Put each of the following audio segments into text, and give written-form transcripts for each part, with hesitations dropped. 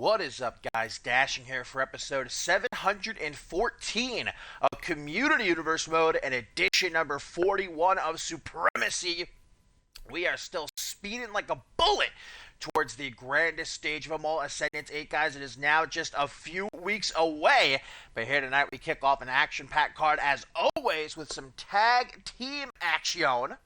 What is up, guys? Dashing here for episode 714 of Community Universe Mode and edition number 41 of Supremacy. We are still speeding like a bullet towards the grandest stage of them all, Ascendance 8, guys. It is now just a few weeks away. But here tonight we kick off an action-packed card, as always, with some tag team action.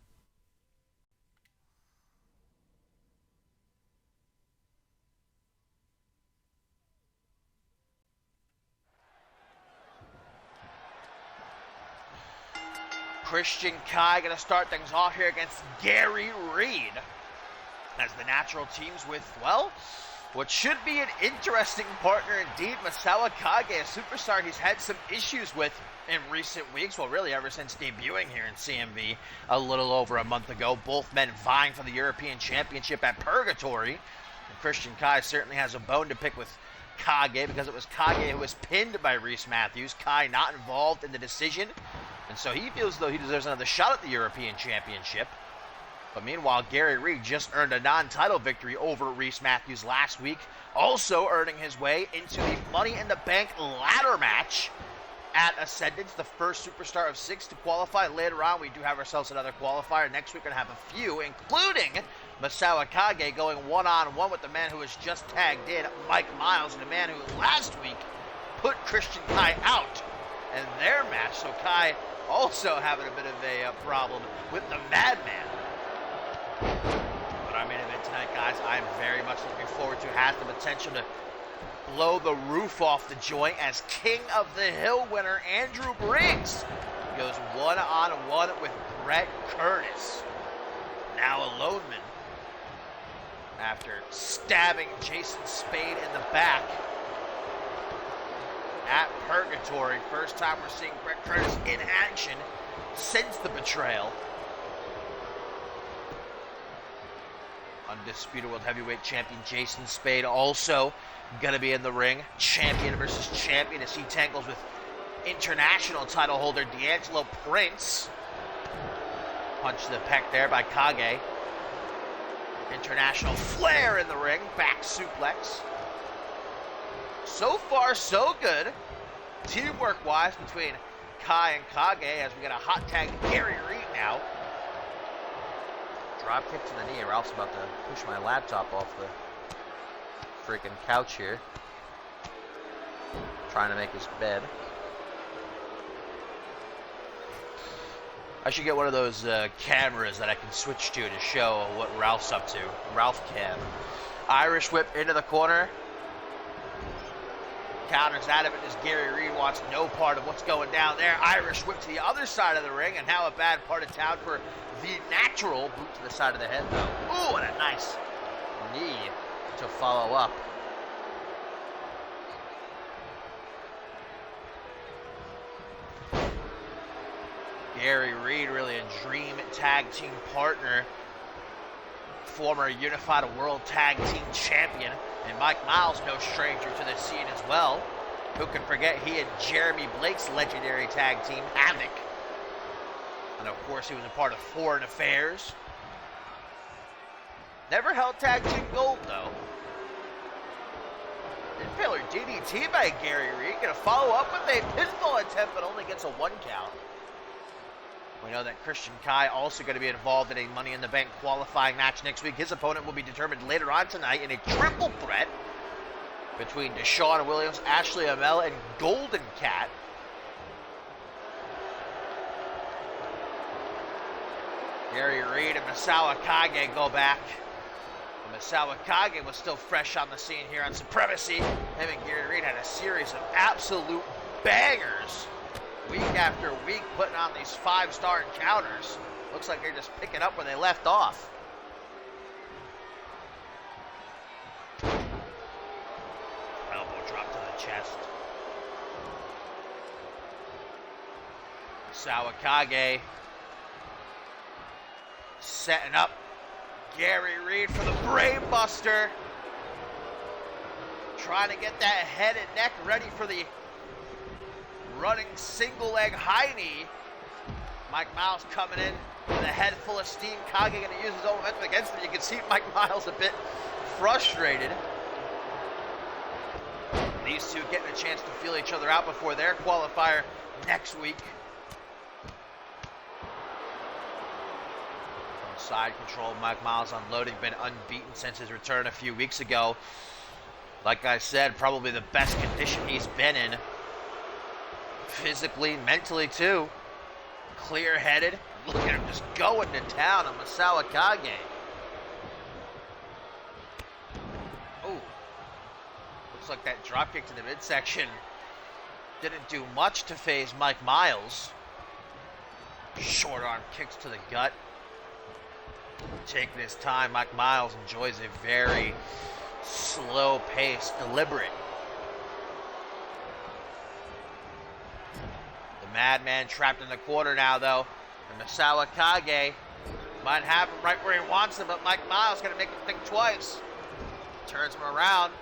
Christian Kai going to start things off here against Gary Reed, as the natural teams with, well, what should be an interesting partner indeed. Masao Kage, a superstar he's had some issues with in recent weeks, well, really ever since debuting here in CMV a little over a month ago. Both men vying for the European Championship at Purgatory. And Christian Kai certainly has a bone to pick with Kage, because it was Kage who was pinned by Reese Matthews. Kai not involved in the decision, and so he feels as though he deserves another shot at the European Championship. But meanwhile, Gary Reed just earned a non-title victory over Reese Matthews last week, also earning his way into the Money in the Bank ladder match at Ascendance, the first superstar of 6 to qualify. Later on, we do have ourselves another qualifier. Next week, we're going to have a few, including Masao Kage going one-on-one with the man who was just tagged in, Mike Miles, and the man who last week put Christian Kai out in their match. So Kai also having a bit of a problem with the Madman. But our main event tonight, guys, I'm very much looking forward to. Has the potential to blow the roof off the joint, as King of the Hill winner Andrew Briggs goes one-on-one with Brett Curtis, now a lone man, after stabbing Jason Spade in the back at Purgatory. First time we're seeing Brett Curtis in action since the betrayal. Undisputed World Heavyweight Champion Jason Spade also going to be in the ring. Champion versus champion, as he tangles with international title holder D'Angelo Prince. Punch to the pec there by Kage. International flair in the ring. Back suplex. So far, so good. Teamwork-wise between Kai and Kage, as we get a hot tag Gary Reed now. Drop kick to the knee. Ralph's about to push my laptop off the freaking couch here. Trying to make his bed. I should get one of those cameras that I can switch to show what Ralph's up to. Ralph Cam. Irish whip into the corner. Counters out of it as Gary Reed wants no part of what's going down there. Irish whip to the other side of the ring, and now a bad part of town for the natural. Boot to the side of the head, though. Ooh, and a nice knee to follow up. Gary Reed, really a dream tag team partner. Former Unified World Tag Team Champion. And Mike Miles, no stranger to the scene as well. Who can forget he and Jeremy Blake's legendary tag team, Havoc. And of course, he was a part of Foreign Affairs. Never held tag team gold, though. Impaler DDT by Gary Reed. Gonna follow up with a pinfall attempt, but only gets a 1 count. We know that Christian Kai also going to be involved in a Money in the Bank qualifying match next week. His opponent will be determined later on tonight in a triple threat between Deshaun Williams, Ashley Amell, and Golden Cat. Gary Reed and Masao Kage go back. Masao Kage was still fresh on the scene here on Supremacy. Him and Gary Reed had a series of absolute bangers week after week, putting on these 5-star encounters. Looks like they're just picking up where they left off. Elbow drop to the chest. Sawakage setting up Gary Reed for the Brainbuster. Trying to get that head and neck ready for the running single leg high knee. Mike Miles coming in with a head full of steam. Kage going to use his own momentum against him. You can see Mike Miles a bit frustrated. These two getting a chance to feel each other out before their qualifier next week. From side control, Mike Miles unloading, been unbeaten since his return a few weeks ago. Like I said, probably the best condition he's been in. Physically, mentally too. Clear-headed. Look at him just going to town on Masao Kage. Oh. Looks like that dropkick to the midsection didn't do much to phase Mike Miles. Short arm kicks to the gut. Taking his time, Mike Miles enjoys a very slow pace, deliberate. The Madman trapped in the corner now, though. And Masao Kage might have him right where he wants him, but Mike Miles gonna make him think twice. Turns him around.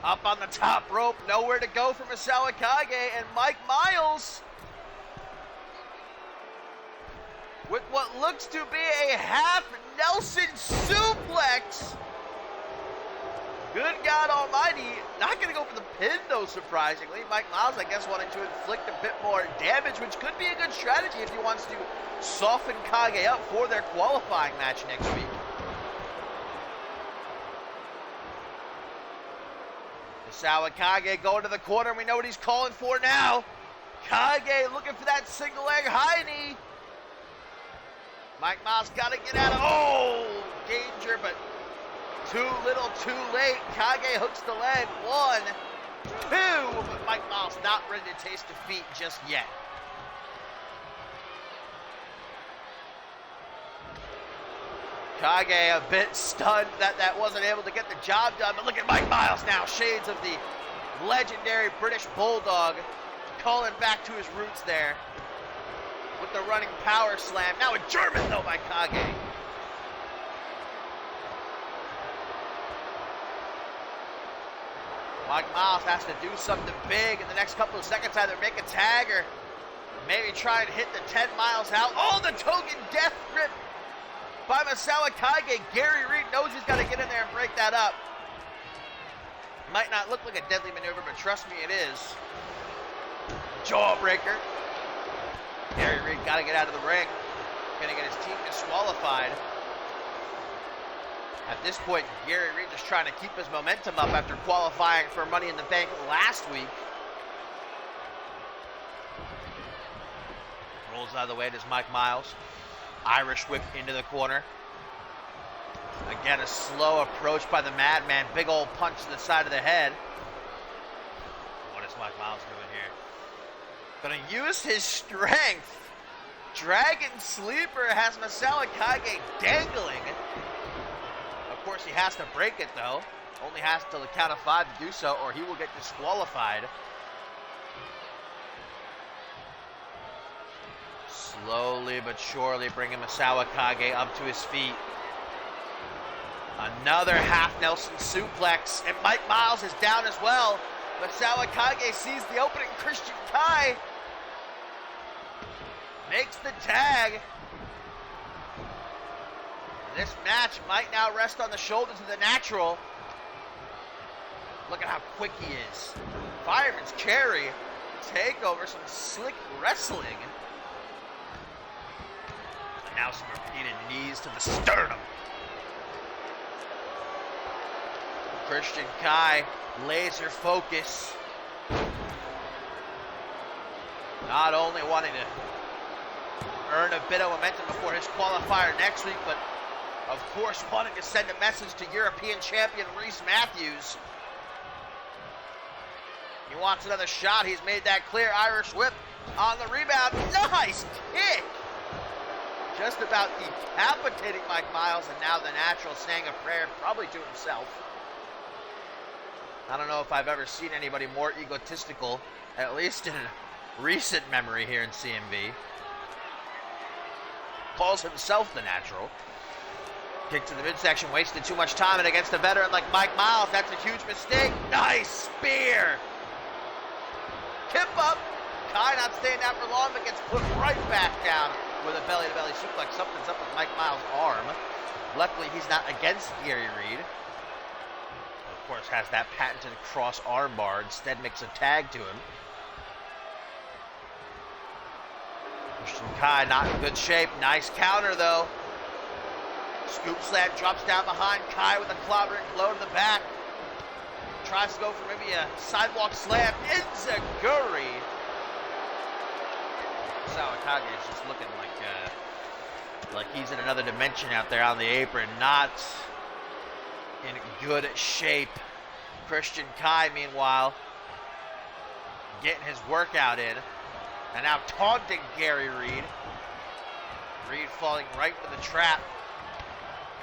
Up on the top rope, nowhere to go for Masao Kage, and Mike Miles with what looks to be a half Nelson suplex. Good God Almighty, not going to go for the pin though, surprisingly. Mike Miles, I guess, wanting to inflict a bit more damage, which could be a good strategy if he wants to soften Kage up for their qualifying match next week. Masao Kage going to the corner, and we know what he's calling for now. Kage looking for that single leg high knee. Mike Miles got to get out of, danger, but too little, too late. Kage hooks the leg. 1, 2, but Mike Miles not ready to taste defeat just yet. Kage a bit stunned that wasn't able to get the job done, but look at Mike Miles now. Shades of the legendary British Bulldog, calling back to his roots there with the running power slam. Now a German though by Kage. Mike Miles has to do something big in the next couple of seconds, either make a tag or maybe try and hit the 10 miles out. Oh, the token death grip by Masao Kage. Gary Reed knows he's got to get in there and break that up. Might not look like a deadly maneuver, but trust me, it is. Jawbreaker. Gary Reed got to get out of the ring. Gonna get his team disqualified. At this point, Gary Reed just trying to keep his momentum up after qualifying for Money in the Bank last week. Rolls out of the way, does Mike Miles. Irish whip into the corner. Again, a slow approach by the Madman. Big old punch to the side of the head. What is Mike Miles doing here? Gonna use his strength. Dragon Sleeper has Masao Kage dangling. Of course, he has to break it, though. Only has till the count of 5 to do so, or he will get disqualified. Slowly but surely bringing Masao Kage up to his feet. Another half Nelson suplex, and Mike Miles is down as well. Masao Kage sees the opening. Christian Kai makes the tag. This match might now rest on the shoulders of the Natural. Look at how quick he is. Fireman's carry. Takeover, some slick wrestling. And now some repeated knees to the sternum. Christian Kai, laser focus. Not only wanting to earn a bit of momentum before his qualifier next week, but of course wanting to send a message to European champion Reese Matthews. He wants another shot. He's made that clear. Irish whip on the rebound. Nice kick. Just about decapitating Mike Miles, and now the Natural saying a prayer, probably to himself. I don't know if I've ever seen anybody more egotistical, at least in recent memory here in CMV. Calls himself the Natural. Kick to the midsection, wasted too much time, and against a veteran like Mike Miles, that's a huge mistake. Nice spear. Kip up. Kai not staying down for long, but gets put right back down with a belly-to-belly suplex. Something's up with Mike Miles' arm. Luckily, he's not against Gary Reed. Of course, has that patented cross arm bar. Instead, makes a tag to him. Christian Kai not in good shape. Nice counter, though. Scoop slam, drops down behind Kai with a clobbering blow to the back. Tries to go for maybe a sidewalk slam. Enziguri. Sawakage is just looking like he's in another dimension out there on the apron. Not in good shape. Christian Kai, meanwhile, getting his workout in. And now taunting Gary Reed. Reed falling right into the trap.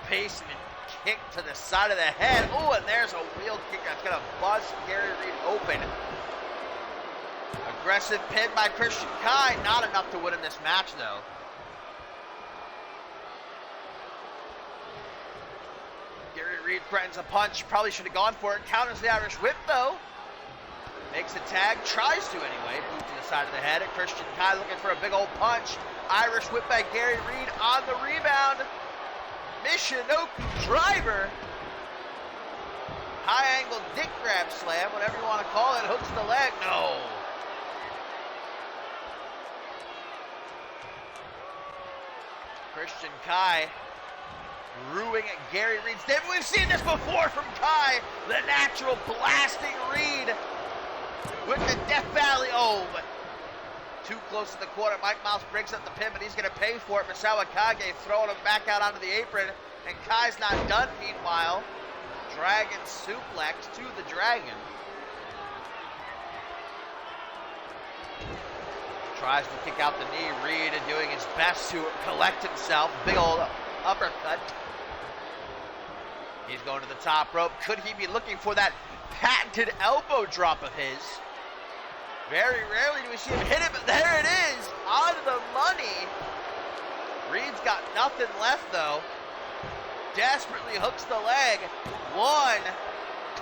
Pacing and kick to the side of the head. Oh, and there's a wheel kick that's going to bust Gary Reed open. Aggressive pin by Christian Kai. Not enough to win in this match, though. Gary Reed threatens a punch. Probably should have gone for it. Counters the Irish whip, though. Makes a tag. Tries to anyway. Boot to the side of the head. Christian Kai looking for a big old punch. Irish whip by Gary Reed on the rebound. Michinoku driver. High angle dick grab slam. Whatever you want to call it. Hooks the leg. No. Christian Kai ruining Gary Reed's day. We've seen this before from Kai. The natural blasting Reed with the Death Valley. Oh, but too close to the corner. Mike Miles breaks up the pin, but he's going to pay for it. Misawa Kage throwing him back out onto the apron. And Kai's not done meanwhile. Dragon suplex to the Dragon. Tries to kick out the knee. Reed doing his best to collect himself. Big old uppercut. He's going to the top rope. Could he be looking for that patented elbow drop of his? Very rarely do we see him hit it, but there it is. On the money. Reed's got nothing left, though. Desperately hooks the leg. 1,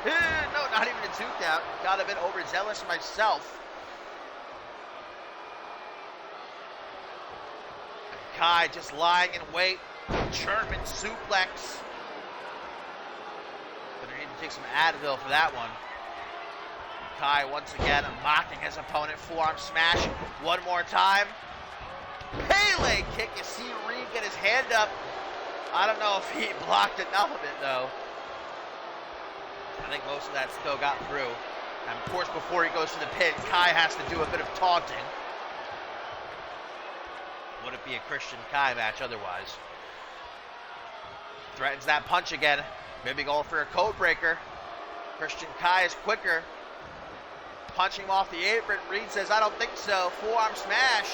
2. No, not even a 2 count. Got a bit overzealous myself. Kai just lying in wait. German suplex. Gonna need to take some Advil for that one. Kai once again mocking his opponent. Forearm smash. One more time. Pele kick. You see Reed get his hand up. I don't know if he blocked enough of it, though. I think most of that still got through. And of course, before he goes to the pin, Kai has to do a bit of taunting. Would it be a Christian Kai match otherwise? Threatens that punch again. Maybe going for a code breaker. Christian Kai is quicker. Punching him off the apron. Reed says, I don't think so. Forearm smash.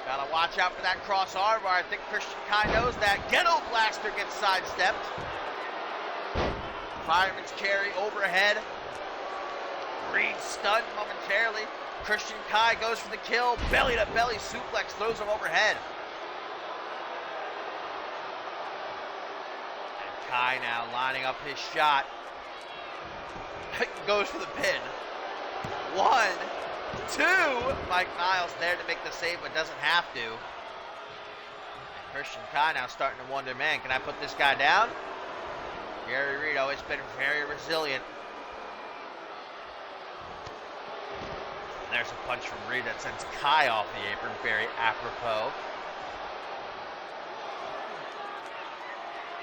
Gotta watch out for that cross arm bar. I think Christian Kai knows that. Ghetto Blaster gets sidestepped. Fireman's carry overhead. Reed stunned momentarily. Christian Kai goes for the kill. Belly to belly suplex. Throws him overhead. And Kai now lining up his shot. Goes for the pin. 1, 2. Mike Niles there to make the save, but doesn't have to. And Christian Kai now starting to wonder, man, can I put this guy down? Gary Reed always been very resilient. And there's a punch from Reed that sends Kai off the apron, very apropos.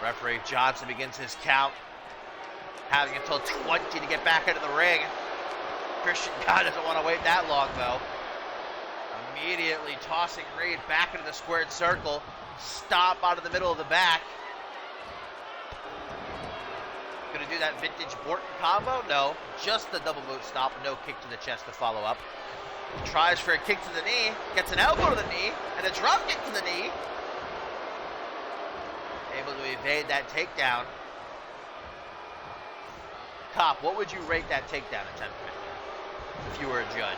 Referee Johnson begins his count, having until 20 to get back into the ring. Christian Kai doesn't want to wait that long, though. Immediately tossing Reed back into the squared circle. Stomp out of the middle of the back. Gonna do that vintage Borton combo? No, just the double boot stomp, no kick to the chest to follow up. Tries for a kick to the knee, gets an elbow to the knee, and a drop kick to the knee. Able to evade that takedown. Cop, what would you rate that takedown attempt if you were a judge?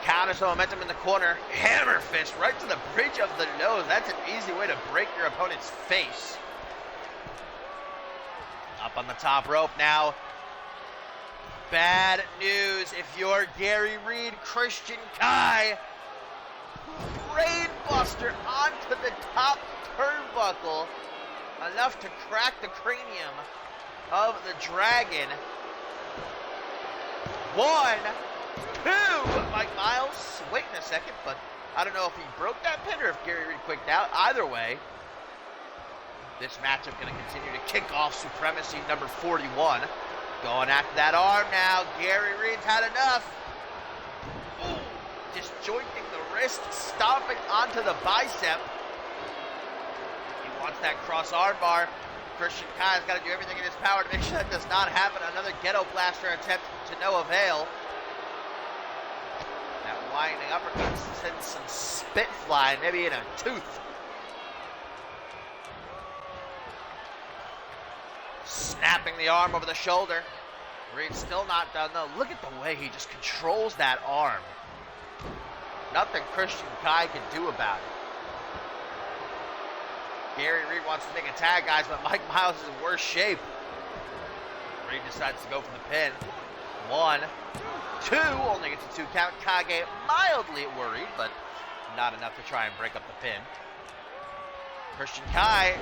Counters the momentum in the corner. Hammer fist right to the bridge of the nose. That's an easy way to break your opponent's face. Up on the top rope now. Bad news if you're Gary Reed. Christian Kai. Brainbuster onto the top turnbuckle. enough to crack the cranium of the dragon. 1, 2, Mike Miles waiting a second, but I don't know if he broke that pin or if Gary Reed quicked out. Either way, this matchup going to continue to kick off Supremacy number 41. Going after that arm now. Gary Reed's had enough. Ooh, disjointing the wrist, stomping onto the bicep. He wants that cross arm bar. Christian Kai's got to do everything in his power to make sure that does not happen. Another ghetto blaster attempt to no avail. That winding uppercut sends some spit flying, maybe in a tooth. Snapping the arm over the shoulder. Reed's still not done though. Look at the way he just controls that arm. Nothing Christian Kai can do about it. Gary Reed wants to make a tag, guys, but Mike Miles is in worse shape. Reed decides to go for the pin. 1, 2, only gets a 2 count. Kage mildly worried, but not enough to try and break up the pin. Christian Kai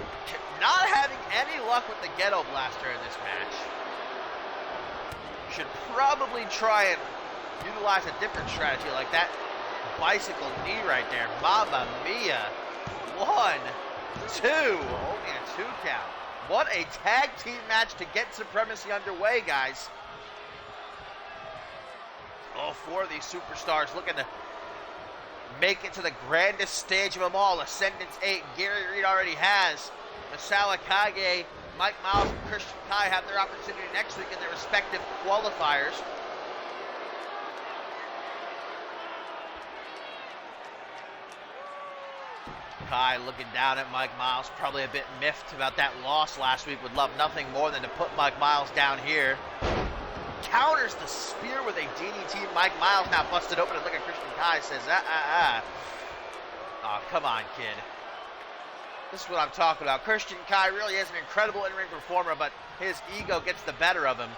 not having any luck with the ghetto blaster in this match. Should probably try and utilize a different strategy like that bicycle knee right there. Mamma mia. 1, 2, only a 2 count. What a tag team match to get Supremacy underway, guys. All 4 of these superstars looking to make it to the grandest stage of them all. Ascendance 8, Gary Reed already has. Misawa Kage, Mike Miles, and Christian Kai have their opportunity next week in their respective qualifiers. Kai looking down at Mike Miles, probably a bit miffed about that loss last week. Would love nothing more than to put Mike Miles down here. Counters the spear with a DDT. Mike Miles now busted open and look at Christian Kai, says, Oh, come on, kid. This is what I'm talking about. Christian Kai really is an incredible in-ring performer, but his ego gets the better of him.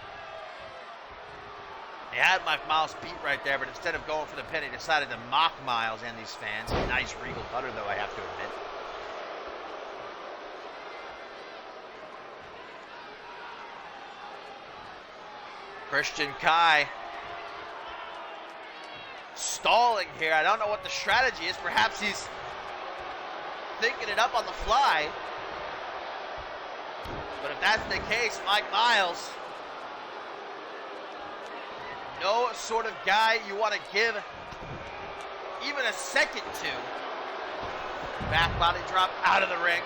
He had Mike Miles beat right there, but instead of going for the pin, he decided to mock Miles and these fans. Nice regal cutter, though, I have to admit. Christian Kai stalling here. I don't know what the strategy is. Perhaps he's thinking it up on the fly. But if that's the case, Mike Miles, no sort of guy you want to give even a second to. Back body drop out of the ring.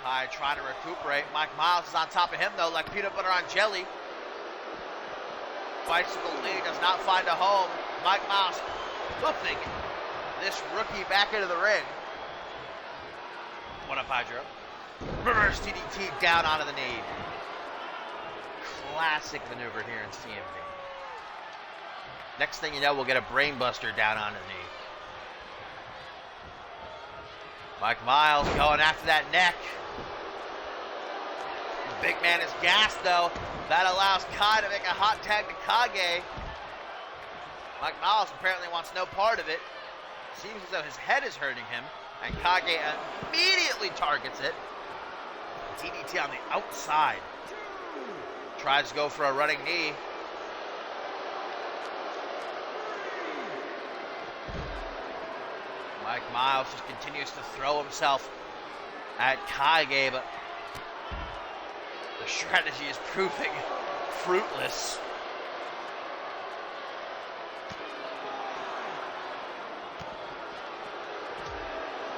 Kai trying to recuperate. Mike Miles is on top of him, though, like peanut butter on jelly. Bicycle knee does not find a home. Mike Miles hoofing this rookie back into the ring. What up, Hydro? Reverse DDT down onto the knee. Classic maneuver here in CMV. Next thing you know, we'll get a brainbuster down onto the knee. Mike Miles going after that neck. The big man is gassed, though. That allows Kai to make a hot tag to Kage. Mike Miles apparently wants no part of it. Seems as though his head is hurting him, and Kage immediately targets it. DDT on the outside. Tries to go for a running knee. Mike Miles just continues to throw himself at Kage, but the strategy is proving fruitless.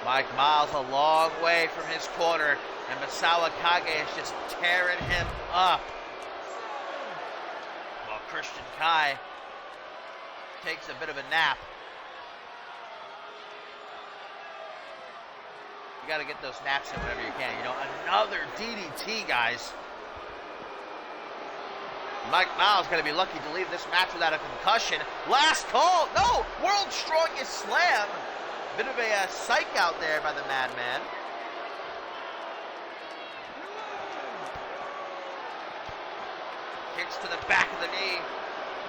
Mike Miles a long way from his corner, and Misawa Kage is just tearing him up. While Christian Kai takes a bit of a nap. You got to get those naps in whenever you can. You know, another DDT, guys. Mike Miles going to be lucky to leave this match without a concussion. Last call. No! World's Strongest Slam. Bit of a psych out there by the Madman. Kicks to the back of the knee.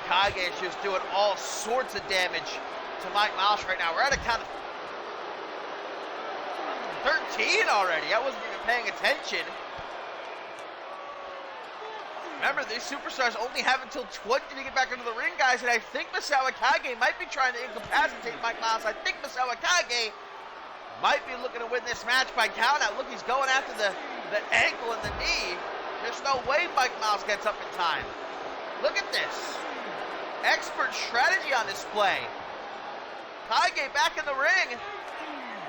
Kage is just doing all sorts of damage to Mike Miles right now. We're at a count of 13 already. I wasn't even paying attention. Remember, these superstars only have until 20 to get back into the ring, guys, and I think Masao Akage might be trying to incapacitate Mike Miles. I think Masao Akage might be looking to win this match by countout. Look, he's going after the ankle and the knee. There's no way Mike Miles gets up in time. Look at this. Expert strategy on display. Kage back in the ring.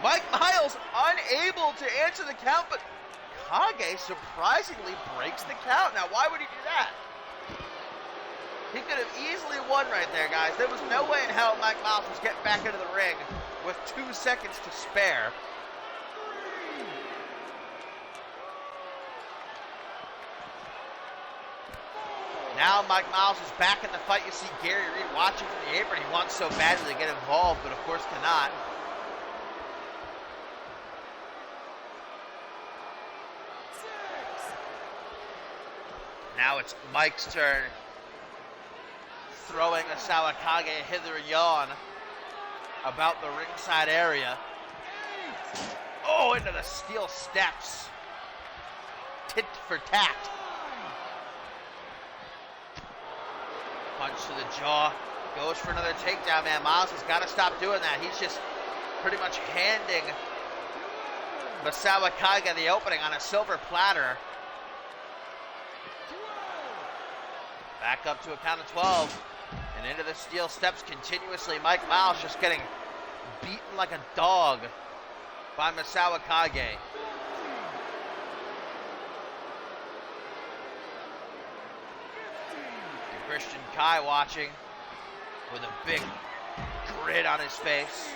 Mike Miles unable to answer the count, but Kage surprisingly breaks the count. Now, why would he do that? He could have easily won right there, guys. There was no way in hell Mike Miles was getting back into the ring with 2 seconds to spare. Now Mike Miles is back in the fight. You see Gary Reed watching from the apron. He wants so badly to get involved, but of course cannot. Now it's Mike's turn. Throwing a Sawakage hither and yon about the ringside area. Oh, into the steel steps. Tit for tat. Punch to the jaw. Goes for another takedown, man. Miles has got to stop doing that. He's just pretty much handing Masao Akage the opening on a silver platter. Back up to a count of 12. And into the steel steps continuously. Mike Miles just getting beaten like a dog by Masao Akage. And Christian Kai watching with a big grin on his face.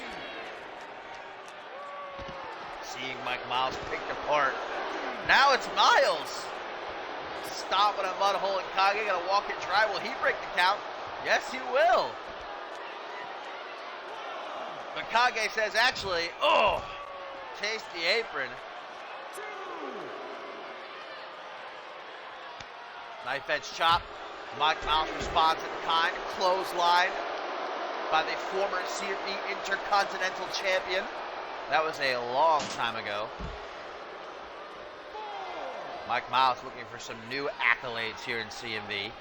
Seeing Mike Miles picked apart. Now it's Miles. Stomping a mud hole and Kage gonna walk it dry. Will he break the count? Yes, he will. But Kage says, actually, oh, taste the apron. Knife edge chop. Mike Miles responds in kind. Clothesline by the former CMV Intercontinental Champion. That was a long time ago. Mike Miles looking for some new accolades here in CMV.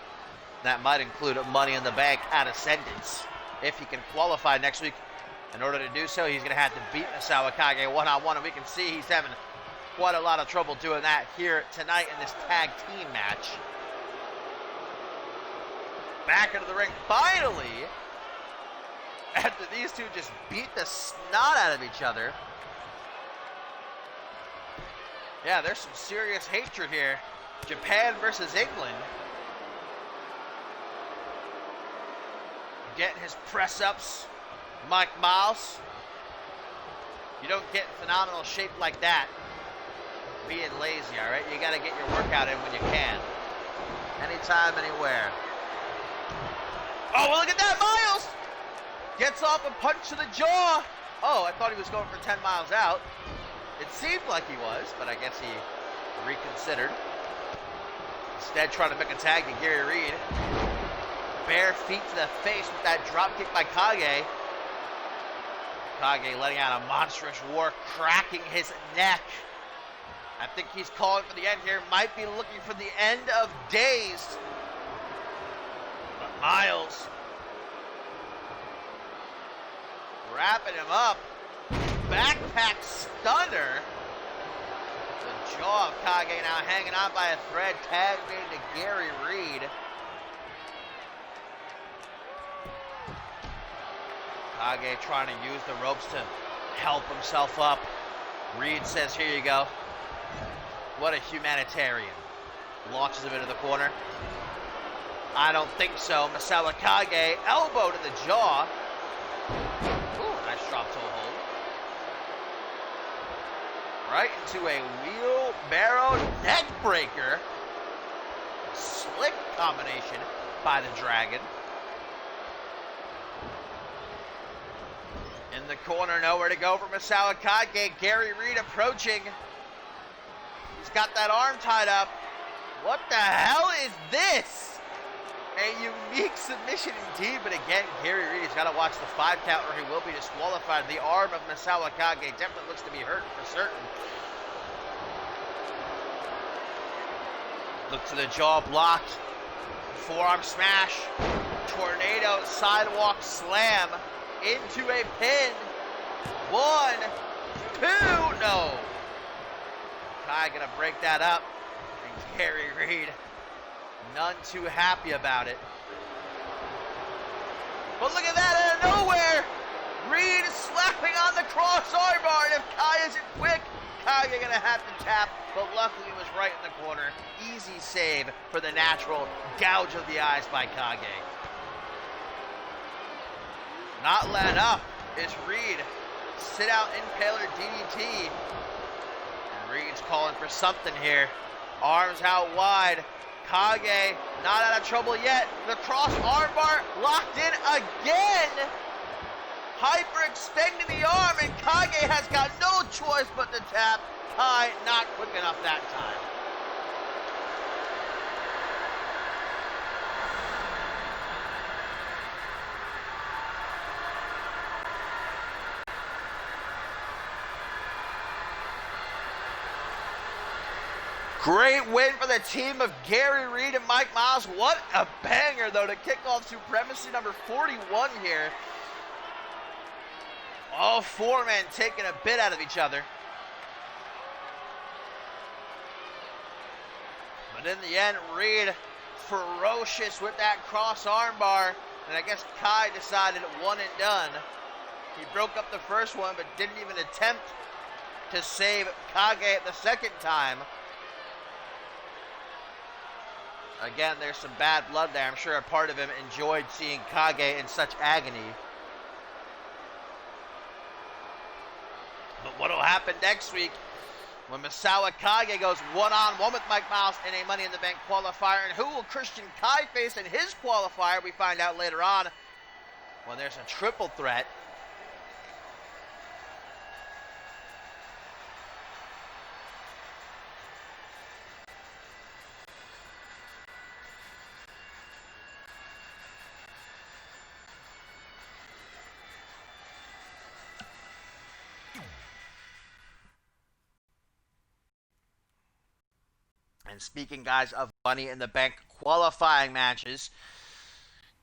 That might include Money in the Bank at Ascendance. If he can qualify next week, in order to do so, he's going to have to beat Masao Akage one-on-one, and we can see he's having quite a lot of trouble doing that here tonight in this tag team match. Back into the ring, finally, after these two just beat the snot out of each other. Yeah, there's some serious hatred here. Japan versus England. Getting his press-ups. Mike Miles. You don't get in phenomenal shape like that being lazy, all right? You got to get your workout in when you can. Anytime, anywhere. Oh, well, look at that, Miles! Gets off a punch to the jaw. Oh, I thought he was going for 10 miles out. It seemed like he was, but I guess he reconsidered. Instead, trying to make a tag to Gary Reed. Bare feet to the face with that drop kick by Kage. Kage letting out a monstrous roar, cracking his neck. I think he's calling for the end here. Might be looking for the end of days. But Miles wrapping him up. Backpack stunner. The jaw of Kage now hanging on by a thread. Tag made to Gary Reed. Kage trying to use the ropes to help himself up. Reed says, here you go. What a humanitarian. Launches him into the corner. I don't think so. Masao Kage, elbow to the jaw. Ooh, nice drop toe hold. Right into a wheelbarrow neck breaker. Slick combination by the Dragon. In the corner, nowhere to go for Masao Kage. Gary Reed approaching. He's got that arm tied up. What the hell is this? A unique submission indeed, but again, Gary Reed has got to watch the 5 count or he will be disqualified. The arm of Misawa Kage definitely looks to be hurt for certain. Look to the jaw blocked. Forearm smash. Tornado sidewalk slam into a pin. 1, 2, no. Kai gonna break that up. And Gary Reed, none too happy about it. But look at that, out of nowhere! Reed slapping on the cross armbar, and if Kai isn't quick, Kai gonna have to tap, but luckily it was right in the corner. Easy save for the natural gouge of the eyes by Kage. Not letting up is Reed. Sit out impaler DDT. And Reed's calling for something here. Arms out wide. Kage not out of trouble yet. The cross armbar locked in again. Hyperextending the arm, and Kage has got no choice but to tap. Kai not quick enough that time. Great win for the team of Gary Reed and Mike Miles. What a banger, though, to kick off Supremacy number 41 here. All 4 men taking a bit out of each other. But in the end, Reed ferocious with that cross armbar. And I guess Kai decided one and done. He broke up the first one, but didn't even attempt to save Kage the second time. Again, there's some bad blood there. I'm sure a part of him enjoyed seeing Kage in such agony. But what will happen next week when Misawa Kage goes one-on-one with Mike Miles in a Money in the Bank qualifier? And who will Christian Kai face in his qualifier? We find out later on when there's a triple threat. And speaking, guys, of Money in the Bank qualifying matches,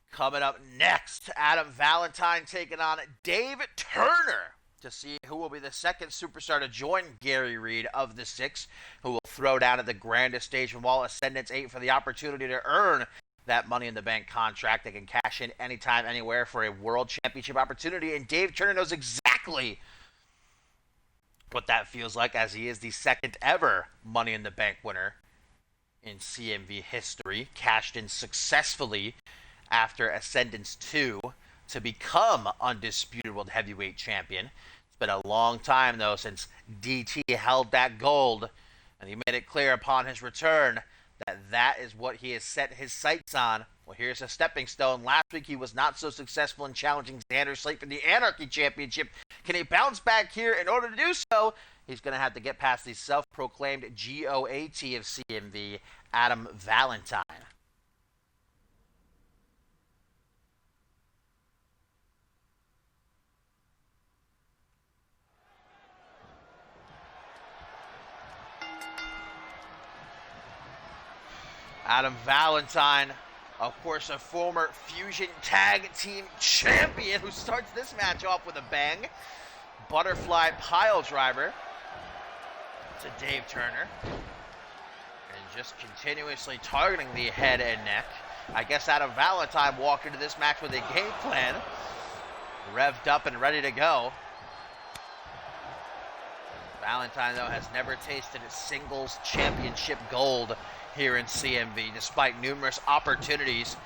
coming up next, Adam Valentine taking on Dave Turner to see who will be the second superstar to join Gary Reed of the 6, who will throw down at the grandest stage from all Ascendance 8 for the opportunity to earn that Money in the Bank contract. They can cash in anytime, anywhere for a World Championship opportunity, and Dave Turner knows exactly what that feels like, as he is the second ever Money in the Bank winner in CMV history, cashed in successfully after Ascendance 2 to become undisputed World Heavyweight Champion. It's been a long time, though, since DT held that gold, and he made it clear upon his return that that is what he has set his sights on. Well, here's a stepping stone. Last week, he was not so successful in challenging Xander Slate for the Anarchy Championship. Can he bounce back here? In order to do so, he's going to have to get past the self-proclaimed GOAT of CMV, Adam Valentine. Adam Valentine, of course, a former Fusion Tag Team Champion who starts this match off with a bang. Butterfly pile driver to Dave Turner. And just continuously targeting the head and neck. I guess Adam Valentine walked into this match with a game plan. Revved up and ready to go. Valentine, though, has never tasted a singles championship gold here in CMV, despite numerous opportunities.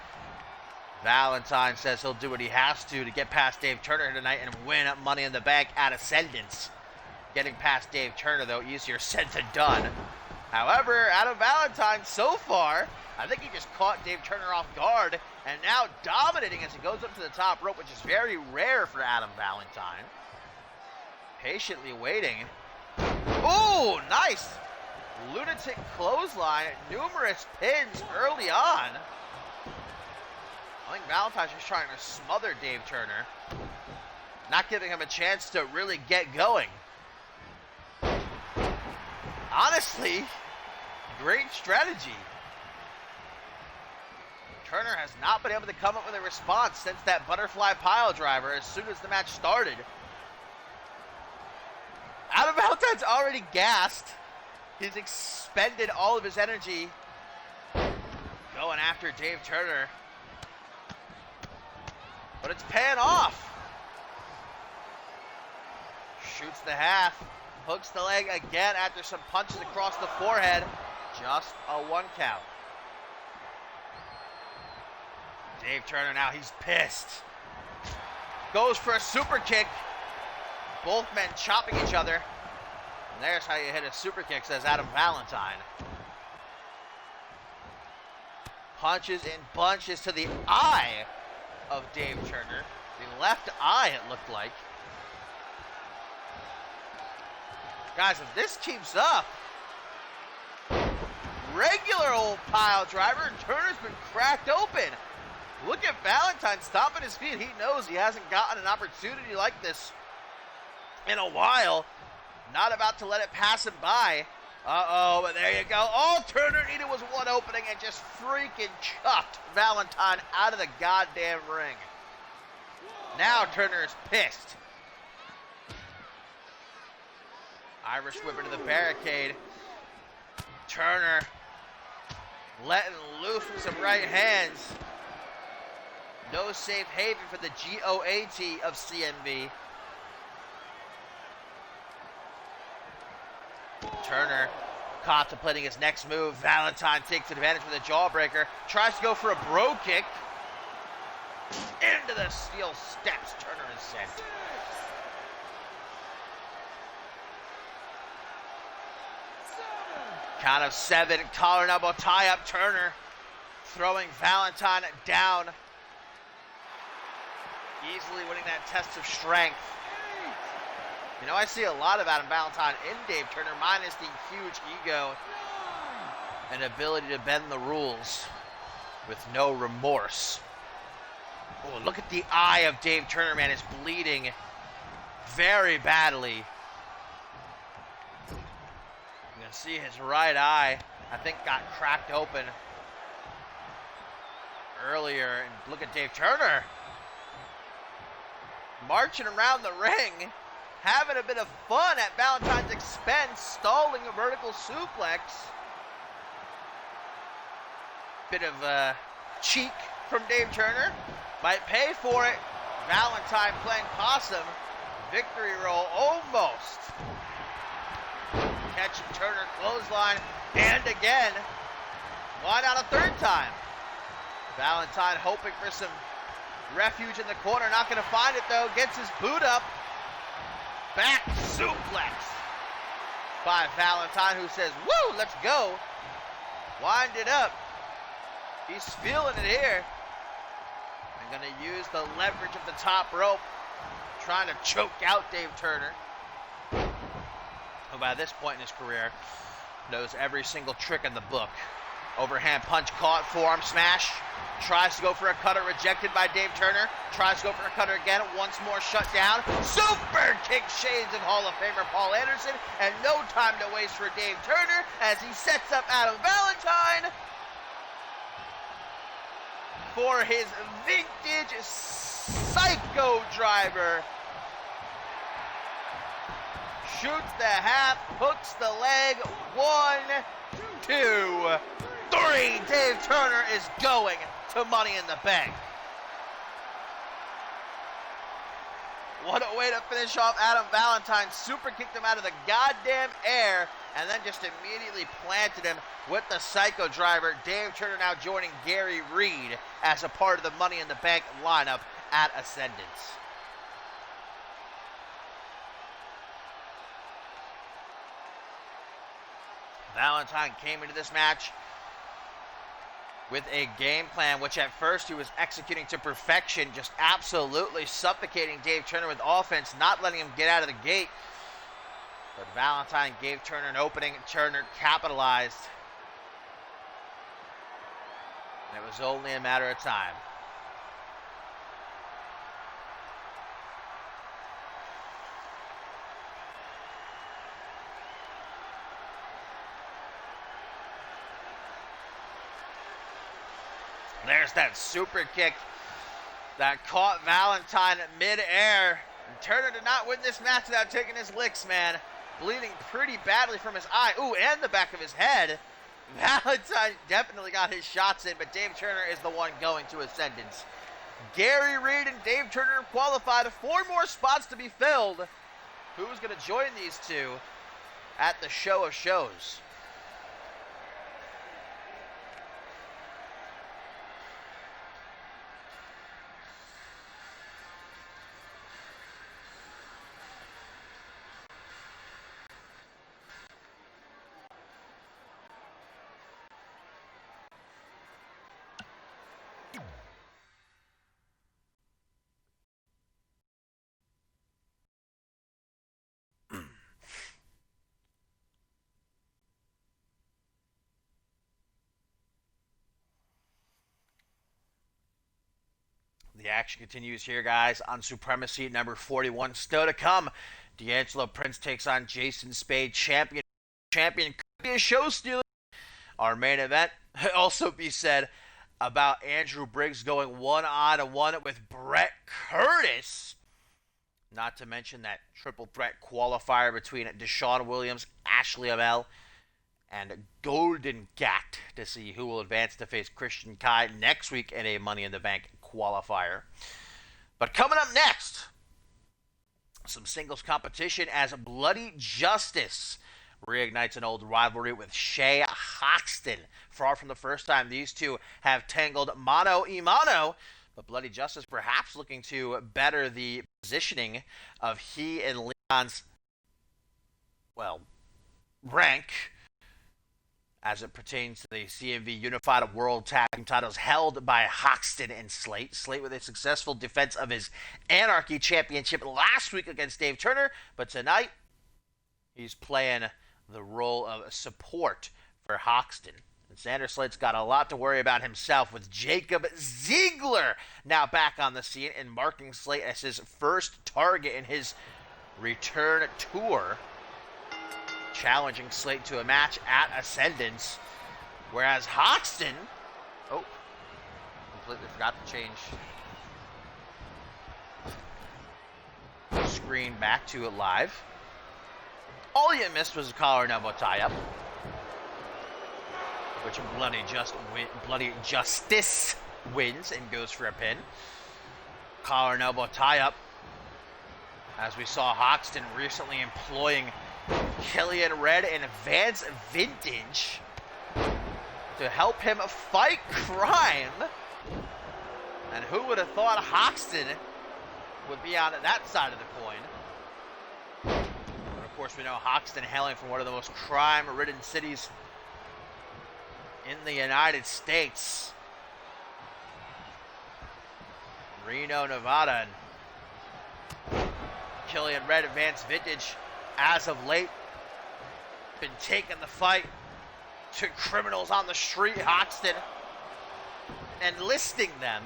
Valentine says he'll do what he has to get past Dave Turner tonight and win Money in the Bank at Ascendance. Getting past Dave Turner, though, easier said than done. However, Adam Valentine, so far, I think he just caught Dave Turner off guard, and now dominating as he goes up to the top rope, which is very rare for Adam Valentine. Patiently waiting. Ooh, nice! Lunatic clothesline, numerous pins early on. think Valentine's just trying to smother Dave Turner, not giving him a chance to really get going. Honestly, great strategy. Turner has not been able to come up with a response since that butterfly pile driver as soon as the match started. Adam Valentine's already gassed. He's expended all of his energy going after Dave Turner. But it's paying off. Shoots the half. Hooks the leg again after some punches across the forehead. Just a 1 count. Dave Turner now, he's pissed. Goes for a super kick. Both men chopping each other. And there's how you hit a super kick, says Adam Valentine. Punches in bunches to the eye of Dave Turner. The left eye, it looked like. Guys, if this keeps up, regular old pile driver, and Turner's been cracked open. Look at Valentine stomping his feet. He knows he hasn't gotten an opportunity like this in a while. Not about to let it pass him by. Uh-oh, but there you go. All Turner needed was one opening and just freaking chucked Valentine out of the goddamn ring. Now Turner is pissed. Irish whip into the barricade. Turner letting loose with some right hands. No safe haven for the GOAT of CMV. Turner contemplating his next move. Valentine takes advantage of the jawbreaker. Tries to go for a bro kick. Into the steel steps. Turner is sent. Count of 7. Collar and elbow tie up. Turner throwing Valentine down. Easily winning that test of strength. You know, I see a lot of Adam Valentine in Dave Turner, minus the huge ego and ability to bend the rules with no remorse. Oh, look at the eye of Dave Turner, man. It's bleeding very badly. You can see his right eye, I think, got cracked open earlier. And look at Dave Turner marching around the ring, having a bit of fun at Valentine's expense, stalling a vertical suplex. Bit of cheek from Dave Turner. Might pay for it. Valentine playing possum. Victory roll almost. Catching Turner, clothesline, and again. Why not a third time? Valentine hoping for some refuge in the corner. Not going to find it though. Gets his boot up. Back suplex by Valentine, who says, woo, let's go. Wind it up. He's feeling it here. I'm going to use the leverage of the top rope, trying to choke out Dave Turner, who by this point in his career knows every single trick in the book. Overhand punch caught, forearm smash. Tries to go for a cutter, rejected by Dave Turner. Tries to go for a cutter again, once more shut down. Super kick shades of Hall of Famer Paul Anderson, and no time to waste for Dave Turner as he sets up Adam Valentine for his vintage psycho driver. Shoots the half, hooks the leg. 1, 2, 3. Dave Turner is going to Money in the Bank. What a way to finish off Adam Valentine. Super kicked him out of the goddamn air and then just immediately planted him with the Psycho Driver. Dave Turner now joining Gary Reed as a part of the Money in the Bank lineup at Ascendance. Valentine came into this match with a game plan, which at first he was executing to perfection, just absolutely suffocating Dave Turner with offense, not letting him get out of the gate. But Valentine gave Turner an opening. Turner capitalized. And it was only a matter of time. There's that super kick that caught Valentine mid-air. And Turner did not win this match without taking his licks, man. Bleeding pretty badly from his eye. Ooh, and the back of his head. Valentine definitely got his shots in, but Dave Turner is the one going to Ascendance. Gary Reed and Dave Turner qualified. 4 more spots to be filled. Who's going to join these two at the show of shows? The action continues here, guys, on Supremacy number 41. Still to come, D'Angelo Prince takes on Jason Spade. Champion could be a show stealer. Our main event also be said about Andrew Briggs going 1-on-1 with Brett Curtis. Not to mention that triple threat qualifier between Deshaun Williams, Ashley Amell, and Golden Gat to see who will advance to face Christian Kai next week in a Money in the Bank qualifier. But coming up next, some singles competition as Bloody Justice reignites an old rivalry with Shay Hoxton. Far from the first time these two have tangled mano a mano, but Bloody Justice perhaps looking to better the positioning of he and Leon's, well, rank as it pertains to the CMV Unified World Tag Team titles held by Hoxton and Slate. Slate with a successful defense of his Anarchy Championship last week against Dave Turner, but tonight he's playing the role of support for Hoxton. And Xander Slate's got a lot to worry about himself, with Jacob Ziegler now back on the scene and marking Slate as his first target in his return tour, challenging Slate to a match at Ascendance, whereas Hoxton, completely forgot to change the screen back to live. All you missed was a collar and elbow tie-up, which Bloody Justice wins and goes for a pin. Collar and elbow tie-up, as we saw Hoxton recently employing Killian Red and Vance Vintage to help him fight crime. And who would have thought Hoxton would be on that side of the coin? But of course, we know Hoxton hailing from one of the most crime-ridden cities in the United States, Reno, Nevada. And Killian Red and Vance Vintage, as of late, been taking the fight to criminals on the street, Hoxton, and listing them.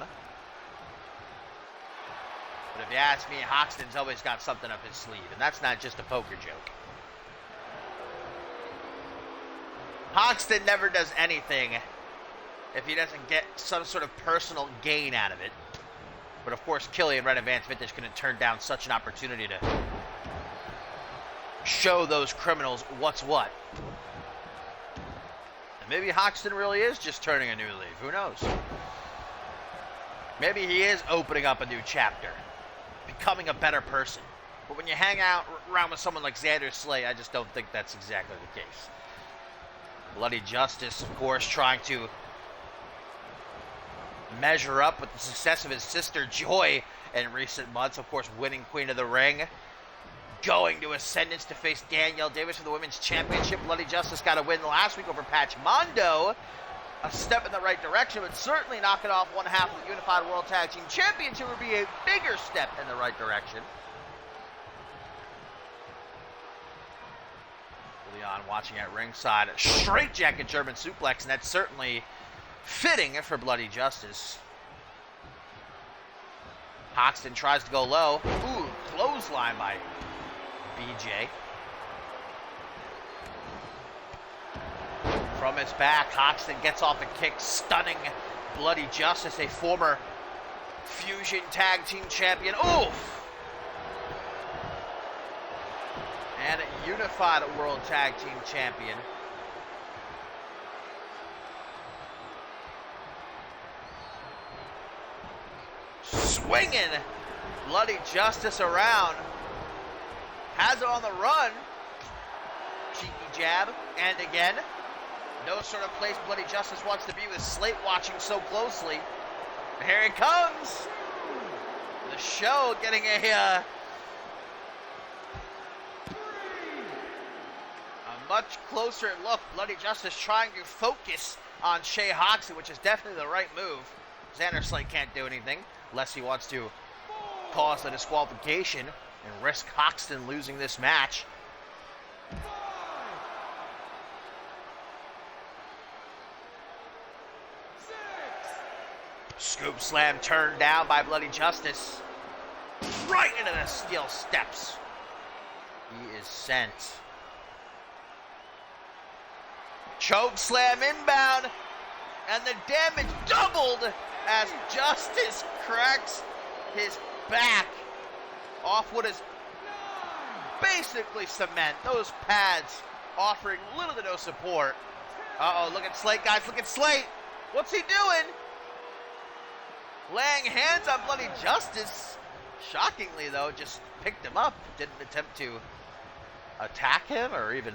But if you ask me, Hoxton's always got something up his sleeve, and that's not just a poker joke. Hoxton never does anything if he doesn't get some sort of personal gain out of it. But of course, Killian Red and Vance Vintage couldn't turn down such an opportunity to show those criminals what's what. And maybe Hoxton really is just turning a new leaf. Who knows? Maybe he is opening up a new chapter, becoming a better person. But when you hang out around with someone like Xander Slate, I just don't think that's exactly the case. Bloody Justice, of course, trying to measure up with the success of his sister Joy in recent months. Of course, winning Queen of the Ring, going to Ascendance to face Danielle Davis for the Women's Championship. Bloody Justice got a win last week over Patch Mondo. A step in the right direction, but certainly knocking off one half of the Unified World Tag Team Championship would be a bigger step in the right direction. Leon watching at ringside. Straight jacket German suplex, and that's certainly fitting for Bloody Justice. Hoxton tries to go low. Ooh, clothesline by BJ. From his back, Hoxton gets off a kick, stunning Bloody Justice, a former Fusion Tag Team Champion. Oof! And a Unified World Tag Team Champion. Swinging Bloody Justice around. Has it on the run. Cheeky jab. And again. No sort of place Bloody Justice wants to be with Slate watching so closely. And here it comes. The show getting a much closer look. Bloody Justice trying to focus on Shea Hoxton, which is definitely the right move. Xander Slate can't do anything unless he wants to cause the disqualification and risk Hoxton losing this match. Scoop slam turned down by Bloody Justice. Right into the steel steps. He is sent. Choke slam inbound. And the damage doubled as Justice cracks his back off what is basically cement. Those pads offering little to no support. Uh-oh, look at Slate, guys. Look at Slate. What's he doing? Laying hands on Bloody Justice. Shockingly, though, just picked him up. Didn't attempt to attack him or even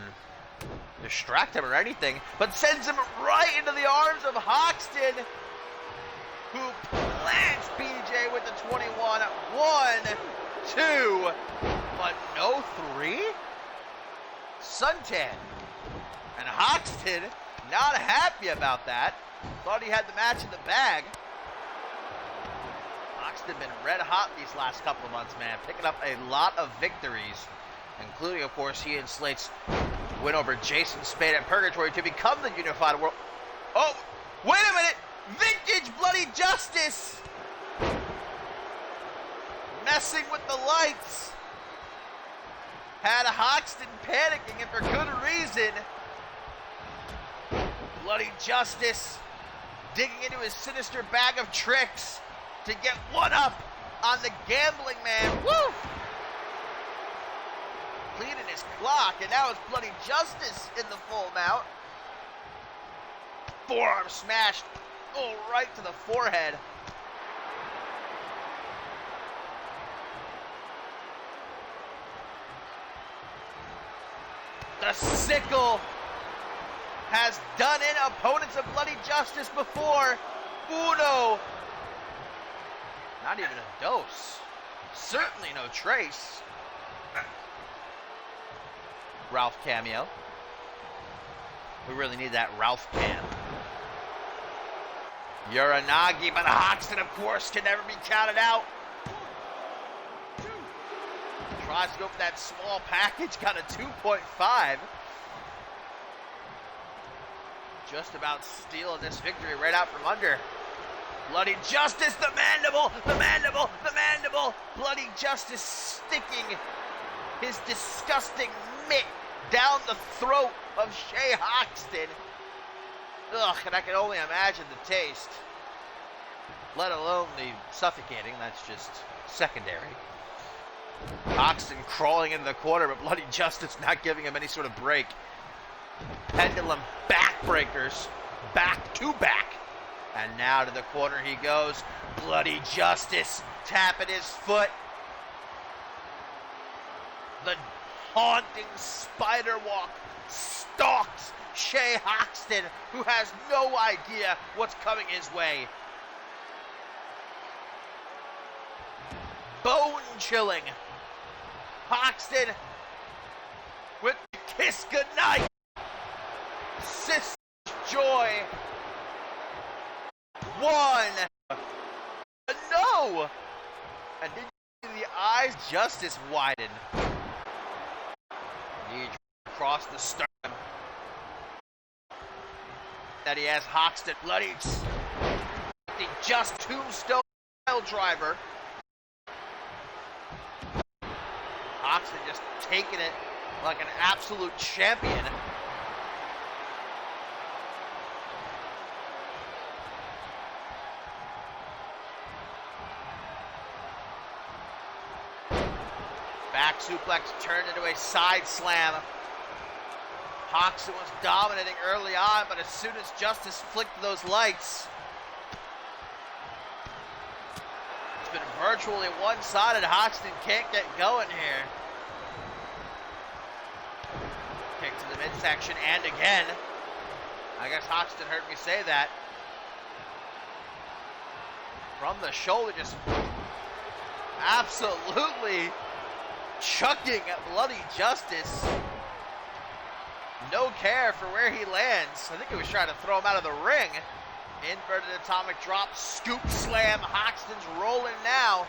distract him or anything, but sends him right into the arms of Hoxton, who plants BJ with the 21. 1, 2, but no 3. Suntan. And Hoxton not happy about that. Thought he had the match in the bag. Hoxton been red hot these last couple of months, man. Picking up a lot of victories, including, of course, he and Slate's win over Jason Spade at Purgatory to become the Unified World. Oh, wait a minute! Vintage Bloody Justice! Messing with the lights. Had Hoxton panicking, and for good reason. Bloody Justice digging into his sinister bag of tricks to get one up on the gambling man. Woo! Cleaning his clock, and now it's Bloody Justice in the full mount. Forearm smashed. Oh, right to the forehead. The sickle has done in opponents of Bloody Justice before. Uno. Not even a dose. Certainly no trace. Ralph cameo. We really need that Ralph cam. Uranagi, but Hoxton, of course, can never be counted out. Tries to go for that small package, got a 2.5. Just about stealing this victory right out from under. Bloody Justice, the mandible, the mandible, the mandible. Bloody Justice sticking his disgusting mitt down the throat of Shea Hoxton. Ugh, and I can only imagine the taste, let alone the suffocating. That's just secondary. Hoxton crawling into the corner, but Bloody Justice not giving him any sort of break. Pendulum backbreakers, back to back. And now to the corner he goes. Bloody Justice tapping his foot. The haunting spider walk stalks Shea Hoxton, who has no idea what's coming his way. Bone chilling. Hoxton with the kiss goodnight. Sister Joy. 1. No! And did you see the eyes? Justice widen. He across the sternum. That he has Hoxton. Bloody the just tombstone driver. Hoxton just taking it like an absolute champion. back suplex turned into a side slam. Hoxton was dominating early on, but as soon as Justice flicked those lights, it's been virtually one-sided. Hoxton can't get going here. Kick to the midsection, and again. I guess Hoxton heard me say that. From the shoulder, just absolutely chucking at Bloody Justice. No care for where he lands. I think he was trying to throw him out of the ring. Inverted atomic drop, scoop slam. Hoxton's rolling now.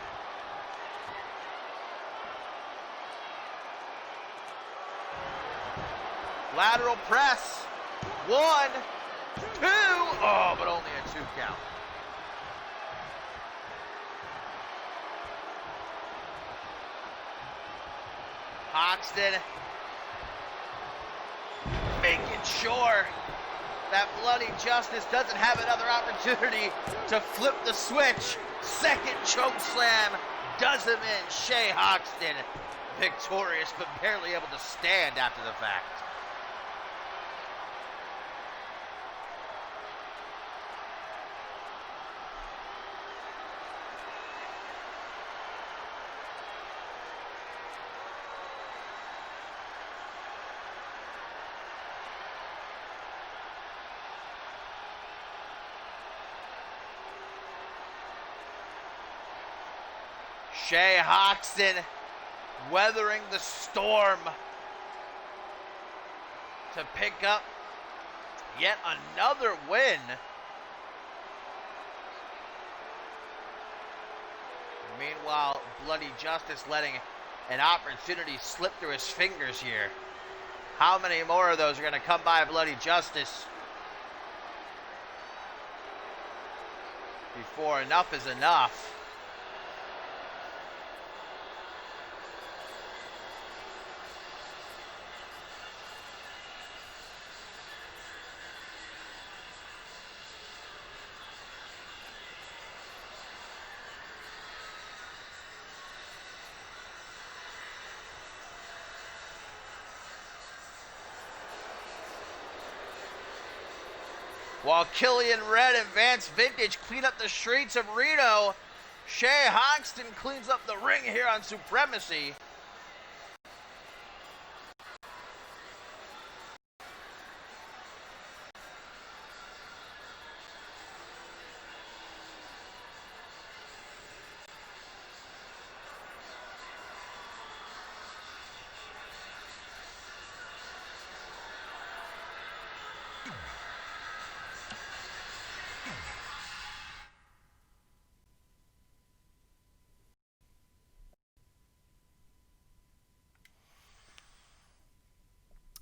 Lateral press. 1, 2. Oh, but only a 2 count. Hoxton making sure that Bloody Justice doesn't have another opportunity to flip the switch. Second choke slam does him in. Shea Hoxton victorious, but barely able to stand after the fact. Shea Hoxton weathering the storm to pick up yet another win. Meanwhile, Bloody Justice letting an opportunity slip through his fingers here. How many more of those are going to come by Bloody Justice before enough is enough? While Killian Red and Vance Vintage clean up the streets of Reno, Shea Hoxton cleans up the ring here on Supremacy.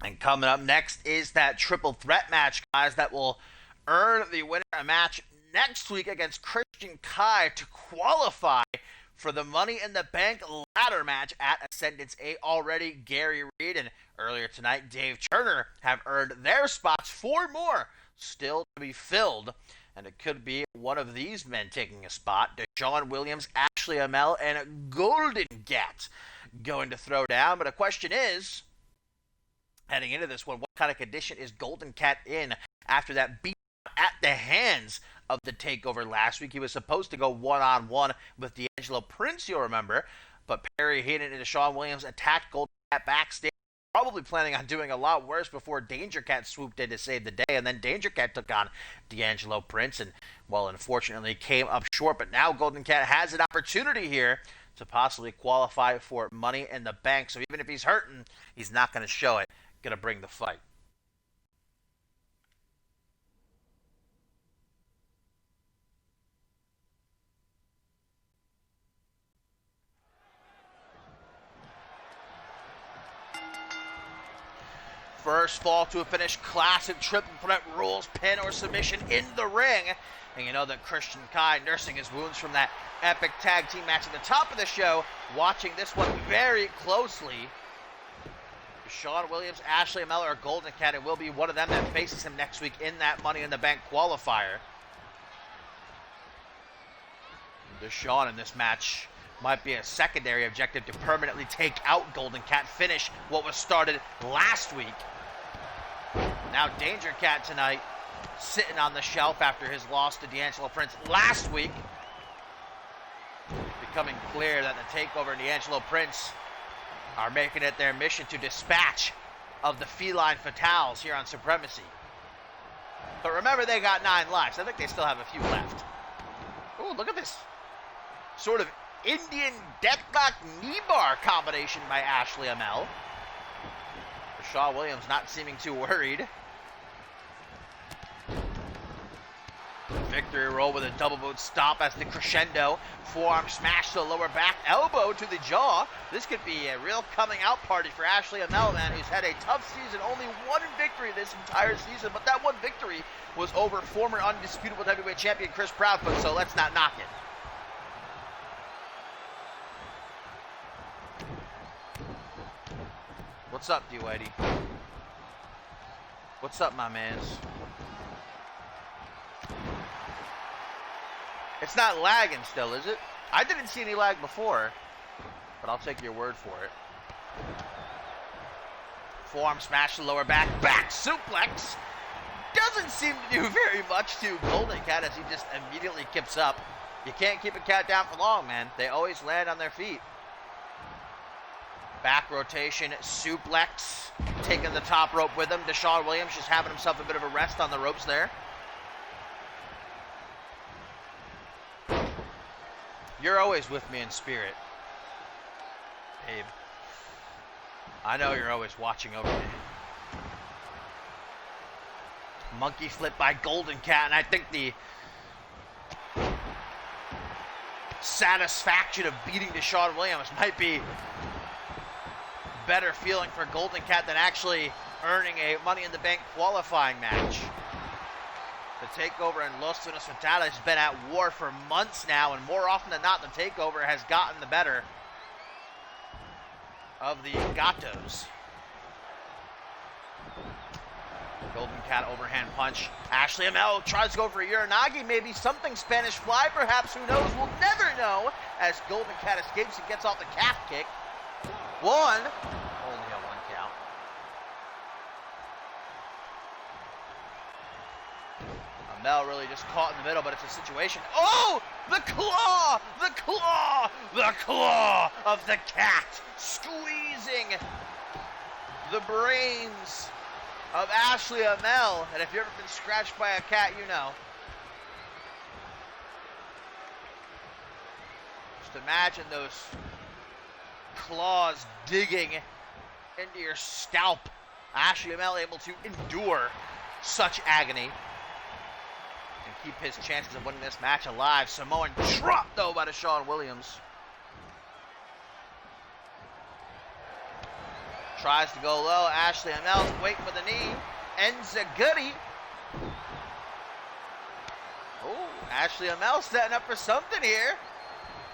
And coming up next is that triple threat match, guys, that will earn the winner a match next week against Christian Kai to qualify for the Money in the Bank ladder match at Ascendance 8. Already, Gary Reed and earlier tonight, Dave Turner have earned their spots. 4 more still to be filled. And it could be one of these men taking a spot. Deshaun Williams, Ashley Amell, and Golden Gat going to throw down. But the question is, heading into this one, what kind of condition is Golden Cat in after that beat at the hands of the TakeOver last week? He was supposed to go one-on-one with D'Angelo Prince, you'll remember, but Perry Hayden and Deshaun Williams attacked Golden Cat backstage, probably planning on doing a lot worse before Danger Cat swooped in to save the day, and then Danger Cat took on D'Angelo Prince, and, well, unfortunately came up short, but now Golden Cat has an opportunity here to possibly qualify for Money in the Bank, so even if he's hurting, he's not going to show it. Going to bring the fight. First fall to a finish, classic triple threat rules, pin or submission in the ring. And you know that Christian Kai, nursing his wounds from that epic tag team match at the top of the show, watching this one very closely. Deshaun Williams, Ashley Amell, or Golden Cat, it will be one of them that faces him next week in that Money in the Bank qualifier. Deshaun in this match might be a secondary objective to permanently take out Golden Cat, finish what was started last week. Now Danger Cat tonight, sitting on the shelf after his loss to D'Angelo Prince last week. Becoming clear that the Takeover and D'Angelo Prince are making it their mission to dispatch of the feline fatales here on Supremacy. But remember, they got 9 lives. I think they still have a few left. Ooh, look at this sort of Indian deathlock knee bar combination by Ashley Amell. Rashawn Williams not seeming too worried. Victory roll with a double boot stop as the crescendo. Forearm smash to the lower back, elbow to the jaw. This could be a real coming out party for Ashley Amell, man, who's had a tough season. Only 1 victory this entire season, but that 1 victory was over former undisputed heavyweight champion Chris Proudfoot, so let's not knock it. What's up, D-Whitey? What's up, my mans? It's not lagging still, is it? I didn't see any lag before, but I'll take your word for it. Forearm smash to the lower back, back suplex. Doesn't seem to do very much to Golden Cat as he just immediately kips up. You can't keep a cat down for long, man. They always land on their feet. Back rotation, suplex, taking the top rope with him. Deshaun Williams just having himself a bit of a rest on the ropes there. You're always with me in spirit, Abe. I know you're always watching over me. Monkey flip by Golden Cat, and I think the satisfaction of beating Deshaun Williams might be better feeling for Golden Cat than actually earning a Money in the Bank qualifying match. The Takeover and Los Lunas Fatales has been at war for months now, and more often than not, the Takeover has gotten the better of the Gatos. Golden Cat overhand punch. Ashley Amell tries to go for a Uranagi, maybe something Spanish Fly, perhaps, who knows? We'll never know, as Golden Cat escapes and gets off the calf kick. 1. Only a 1 count. Amell really just caught in the middle, but it's a situation. Oh! The claw! The claw! The claw of the cat! Squeezing the brains of Ashley Amell. And if you've ever been scratched by a cat, you know. Just imagine those claws digging into your scalp. Ashley Amell able to endure such agony and keep his chances of winning this match alive. Samoan drop, though, by Deshaun Williams. Tries to go low. Ashley Amell's waiting with a knee. Ends a goodie. Oh, Ashley Amell setting up for something here.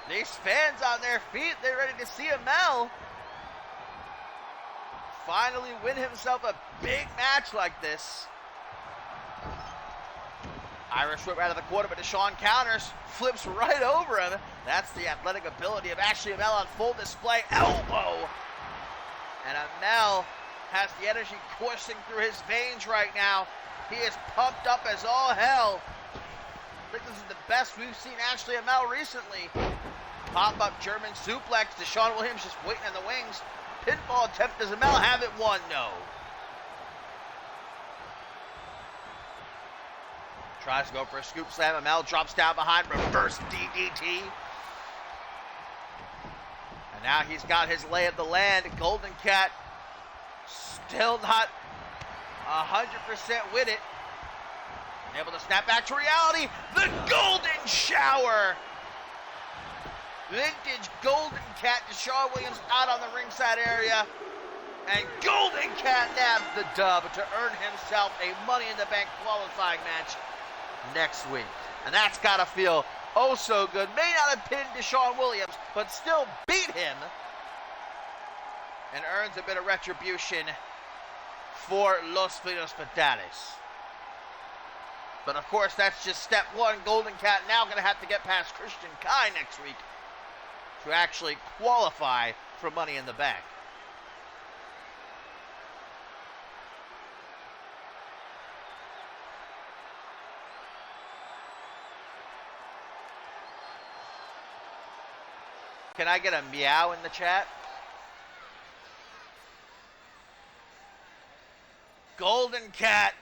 These fans on their feet, they're ready to see Amell finally win himself a big match like this. Irish whip out of the corner, but Deshaun counters, flips right over him. That's the athletic ability of Ashley Amell on full display. Elbow. And Amell has the energy coursing through his veins right now. He is pumped up as all hell. I think this is the best we've seen Ashley Amell recently. Pop-up German suplex. Deshaun Williams just waiting in the wings. Pinfall attempt. Does Amell have it won? No. Tries to go for a scoop slam. Amell drops down behind. Reverse DDT. And now he's got his lay of the land. Golden Cat still not 100% with it. Able to snap back to reality. The Golden Shower. Vintage Golden Cat. Deshaun Williams out on the ringside area. And Golden Cat nabs the dub to earn himself a Money in the Bank qualifying match next week. And that's got to feel oh so good. May not have pinned Deshaun Williams, but still beat him. And earns a bit of retribution for Los Lunas Fatales. But of course, that's just step one. Golden Cat now going to have to get past Christian Kai next week. to actually qualify for Money in the Bank. Can I get a meow in the chat? Golden Cat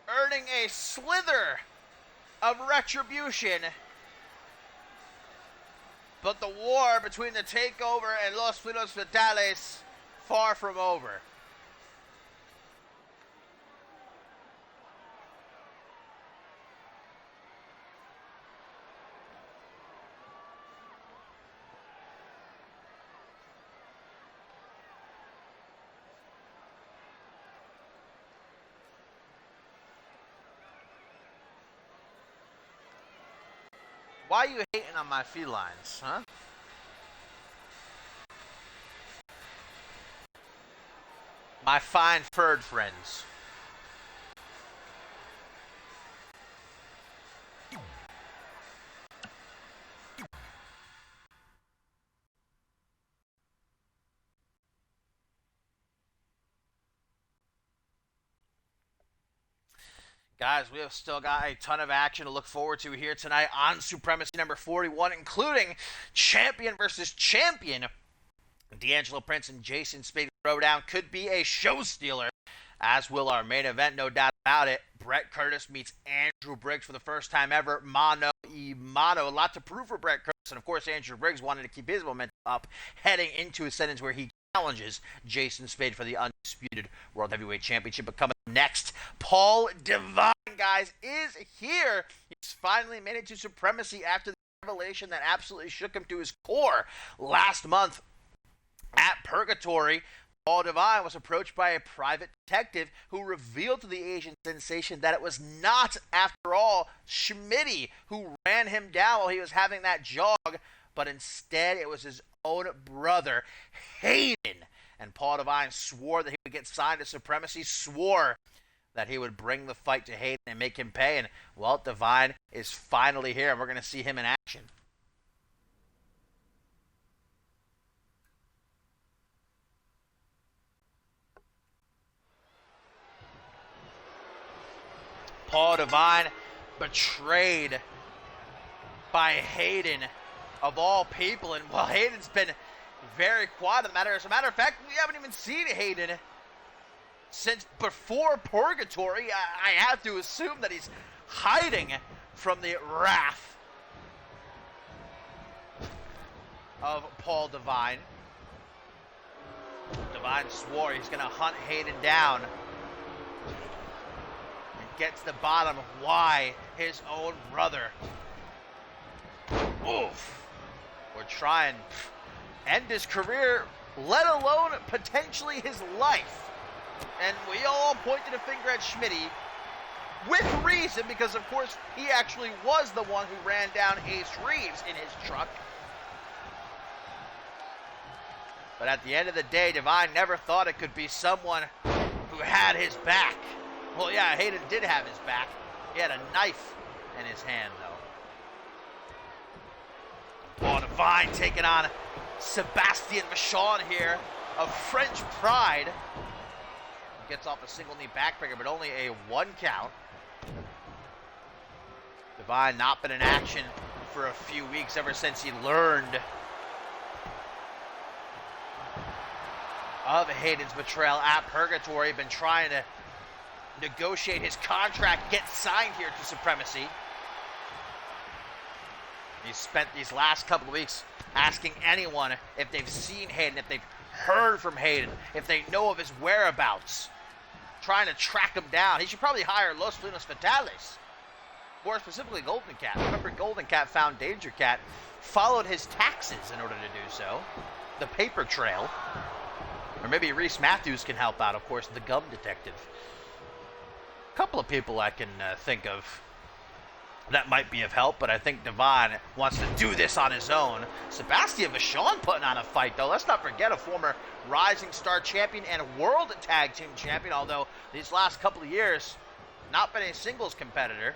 earning a slither of retribution. But the war between the Takeover and Los Fuegos Fatales far from over. Why are you hating on my felines, huh? My fine furred friends. Guys, we have still got a ton of action to look forward to here tonight on Supremacy number 41, including champion versus champion. D'Angelo Prince and Jason Spade throwdown could be a show stealer, as will our main event, no doubt about it. Brett Curtis meets Andrew Briggs for the first time ever. Mano y mano. A lot to prove for Brett Curtis. And, of course, Andrew Briggs wanted to keep his momentum up heading into a sentence where he challenges Jason Spade for the undisputed World Heavyweight Championship. But coming next, Paul Devine, guys, is here. He's finally made it to Supremacy after the revelation that absolutely shook him to his core last month at Purgatory. Paul Devine was approached by a private detective who revealed to the Asian sensation that it was not, after all, Schmitty who ran him down while he was having that jog, but instead it was his own brother, Hayden. And Paul Devine swore that he would get signed to Supremacy, swore that he would bring the fight to Hayden and make him pay. And, well, Devine is finally here, and we're going to see him in action. Paul Devine betrayed by Hayden, of all people. And, well, Hayden's been very quiet on the matter. As a matter of fact, we haven't even seen Hayden since before Purgatory. I have to assume that he's hiding from the wrath of Paul Devine. Devine swore he's going to hunt Hayden down and get to the bottom of why his own brother would try and end his career, let alone potentially his life. And we all pointed a finger at Schmitty, with reason, because of course he actually was the one who ran down Ace Reeves in his truck. But at the end of the day, Devine never thought it could be someone who had his back. Well, yeah, Hayden did have his back. He had a knife in his hand, though. Paul Devine taking on Sebastian Vachon here of French Pride. Gets off a single knee backbreaker, but only a 1 count. Devine not been in action for a few weeks, ever since he learned of Hayden's betrayal at Purgatory. Been trying to negotiate his contract, get signed here to Supremacy. He's spent these last couple of weeks asking anyone if they've seen Hayden, if they've heard from Hayden, if they know of his whereabouts, trying to track him down. He should probably hire Los Fuegos Fatales, more specifically Golden Cat. Remember, Golden Cat found Danger Cat, followed his taxes in order to do so, the paper trail. Or maybe Reese Matthews can help out, of course, the gum detective. A couple of people I can think of that might be of help, but I think Devine wants to do this on his own. Sebastian Vachon putting on a fight, though. Let's not forget, a former Rising Star champion and World Tag Team champion, although these last couple of years not been a singles competitor.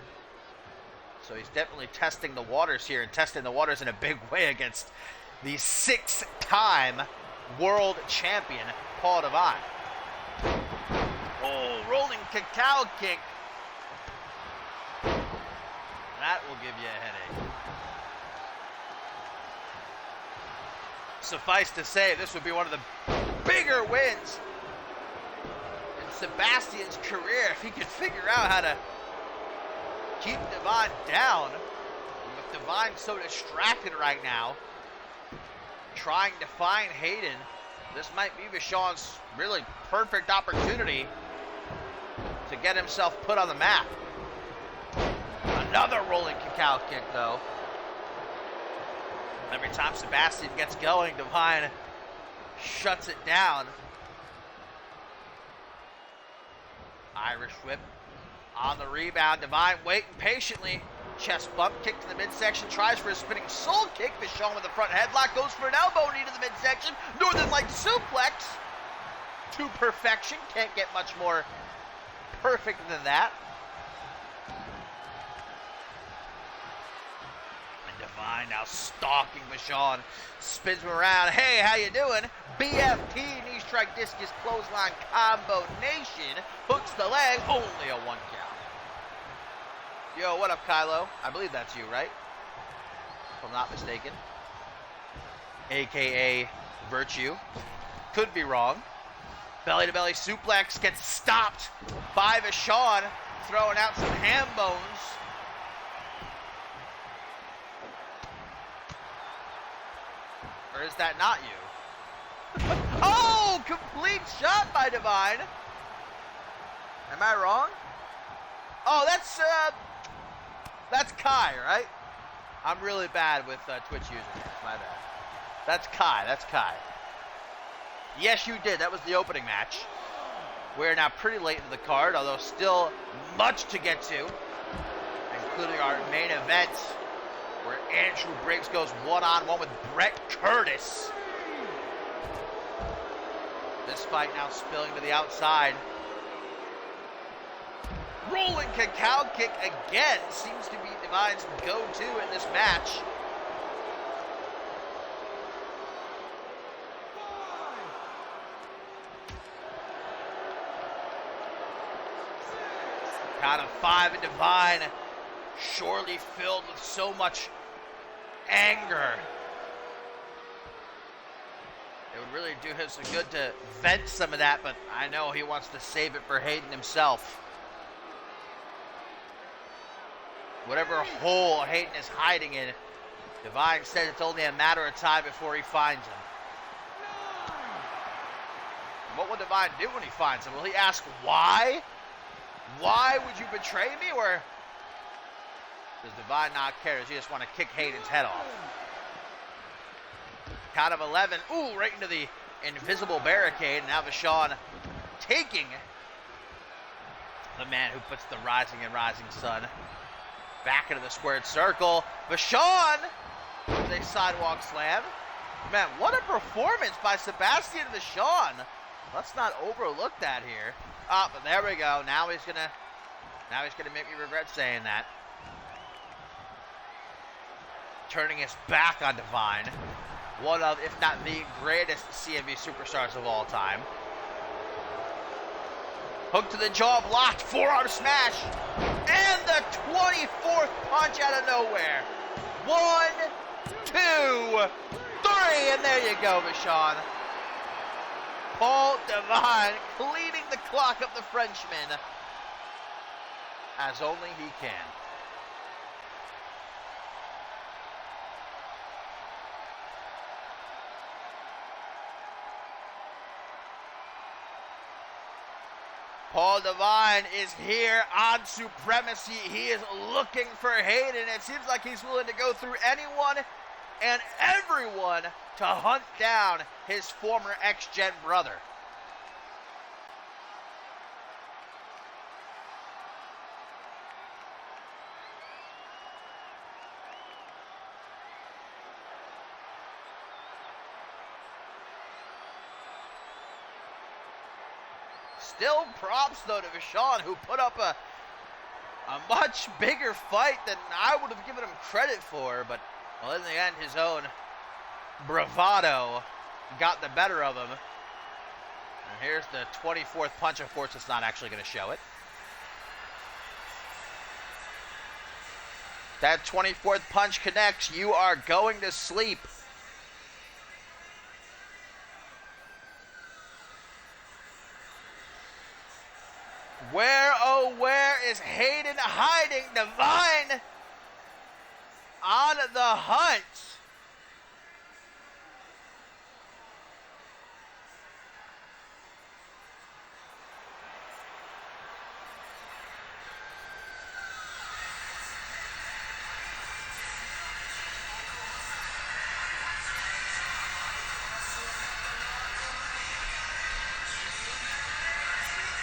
So he's definitely testing the waters here, and testing the waters in a big way against the 6-time world champion, Paul Devine. Oh, rolling cacao kick. That will give you a headache. Suffice to say, this would be one of the bigger wins in Sebastian's career if he could figure out how to keep Devine down. With Devine so distracted right now, trying to find Hayden, this might be Vachon's really perfect opportunity to get himself put on the map. Another rolling cacao kick, though. Every time Sebastian gets going, Devine shuts it down. Irish whip on the rebound. Devine waiting patiently. Chest bump kick to the midsection. Tries for a spinning soul kick. Vachon with the front headlock. Goes for an elbow knee to the midsection. Northern Light suplex to perfection. Can't get much more perfect than that. Devine now stalking Vachon, spins him around. Hey, how you doing? BFT, knee strike, discus, clothesline, combo nation. Hooks the leg, only a 1 count. Yo, what up, Kylo? I believe that's you, right? If I'm not mistaken. AKA Virtue. Could be wrong. Belly-to-belly suplex gets stopped by Vachon, throwing out some ham bones. Or is that not you? Oh, complete shot by Devine. Am I wrong? Oh, that's Kai, right? I'm really bad with Twitch usernames, my bad. That's Kai. Yes, you did. That was the opening match. We're now pretty late in the card, although still much to get to, including our main event, where Andrew Briggs goes one-on-one with Brett Curtis. This fight now spilling to the outside. Rolling cacao kick again seems to be Devine's go-to in this match. Count of 5 and Devine, surely filled with so much anger. It would really do him some good to vent some of that, but I know he wants to save it for Hayden himself. Whatever hole Hayden is hiding in, Devine said it's only a matter of time before he finds him. What will Devine do when he finds him? Will he ask why? Why would you betray me? Or does Devine not care? Does he just want to kick Hayden's head off? Count of 11. Ooh, right into the invisible barricade. Now Vachon taking the man who puts the rising and rising sun back into the squared circle. Vachon with a sidewalk slam. Man, what a performance by Sebastian Vachon. Let's not overlook that here. Ah, but there we go. Now he's gonna make me regret saying that. Turning his back on Devine. One of, if not the greatest CMV superstars of all time. Hook to the jaw blocked, forearm smash, and the 24th punch out of nowhere. 1, 2, 3, and there you go, Vachon. Paul Devine cleaning the clock of the Frenchman, as only he can. Paul Devine is here on Supremacy. He is looking for Hayden. It seems like he's willing to go through anyone and everyone to hunt down his former ex-gen brother. Still props, though, to Vachon, who put up a A much bigger fight than I would have given him credit for, but well, in the end, his own bravado got the better of him. And here's the 24th punch. Of course, it's not actually going to show it. That 24th punch connects. You are going to sleep. Where, oh, where is Hayden hiding? Divine on the hunt.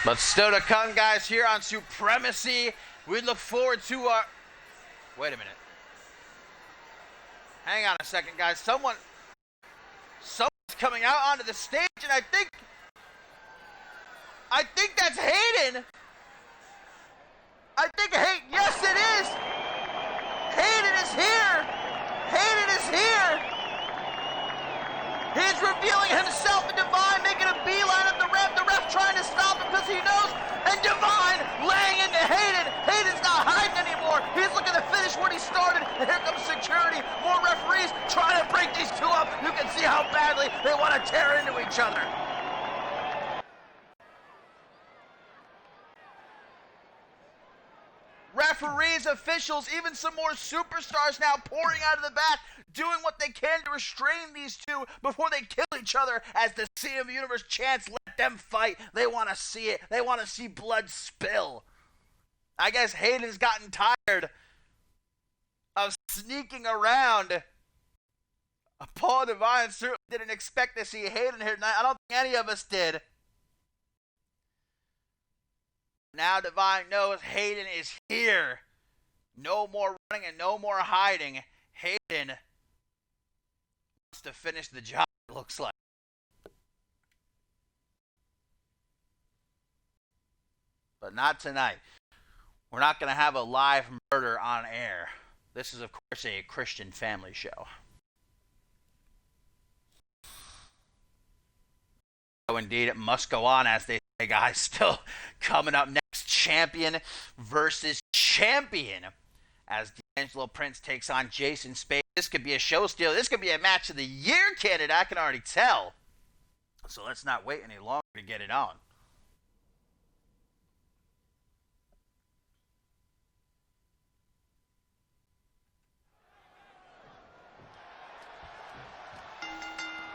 But still to come, guys, here on Supremacy. We look forward to our... Wait a minute. Hang on a second, guys. Someone's coming out onto the stage, and I think that's Hayden. Yes, it is. Hayden is here. Hayden is here. He's revealing himself, and Divine making a beeline at the ref. The ref trying to stop him because he knows. And Divine laying into Hayden. Hayden's not hiding anymore. He's looking to finish what he started. And here comes security. More referees trying to break these two up. You can see how badly they want to tear into each other. Referees, officials, even some more superstars now pouring out of the back, doing what they can to restrain these two before they kill each other as the CMV Universe chants, let them fight. They want to see it. They want to see blood spill. I guess Hayden's gotten tired of sneaking around. Paul Divine certainly didn't expect to see Hayden here tonight. I don't think any of us did. Now Divine knows Hayden is here. No more running and no more hiding. Hayden wants to finish the job, it looks like. But not tonight. We're not going to have a live murder on air. This is, of course, a Christian family show. So indeed, it must go on, as they say, guys. Still coming up next. Champion versus champion as D'Angelo Prince takes on Jason Spade. This could be a show steal. This could be a match of the year candidate, I can already tell. So let's not wait any longer to get it on.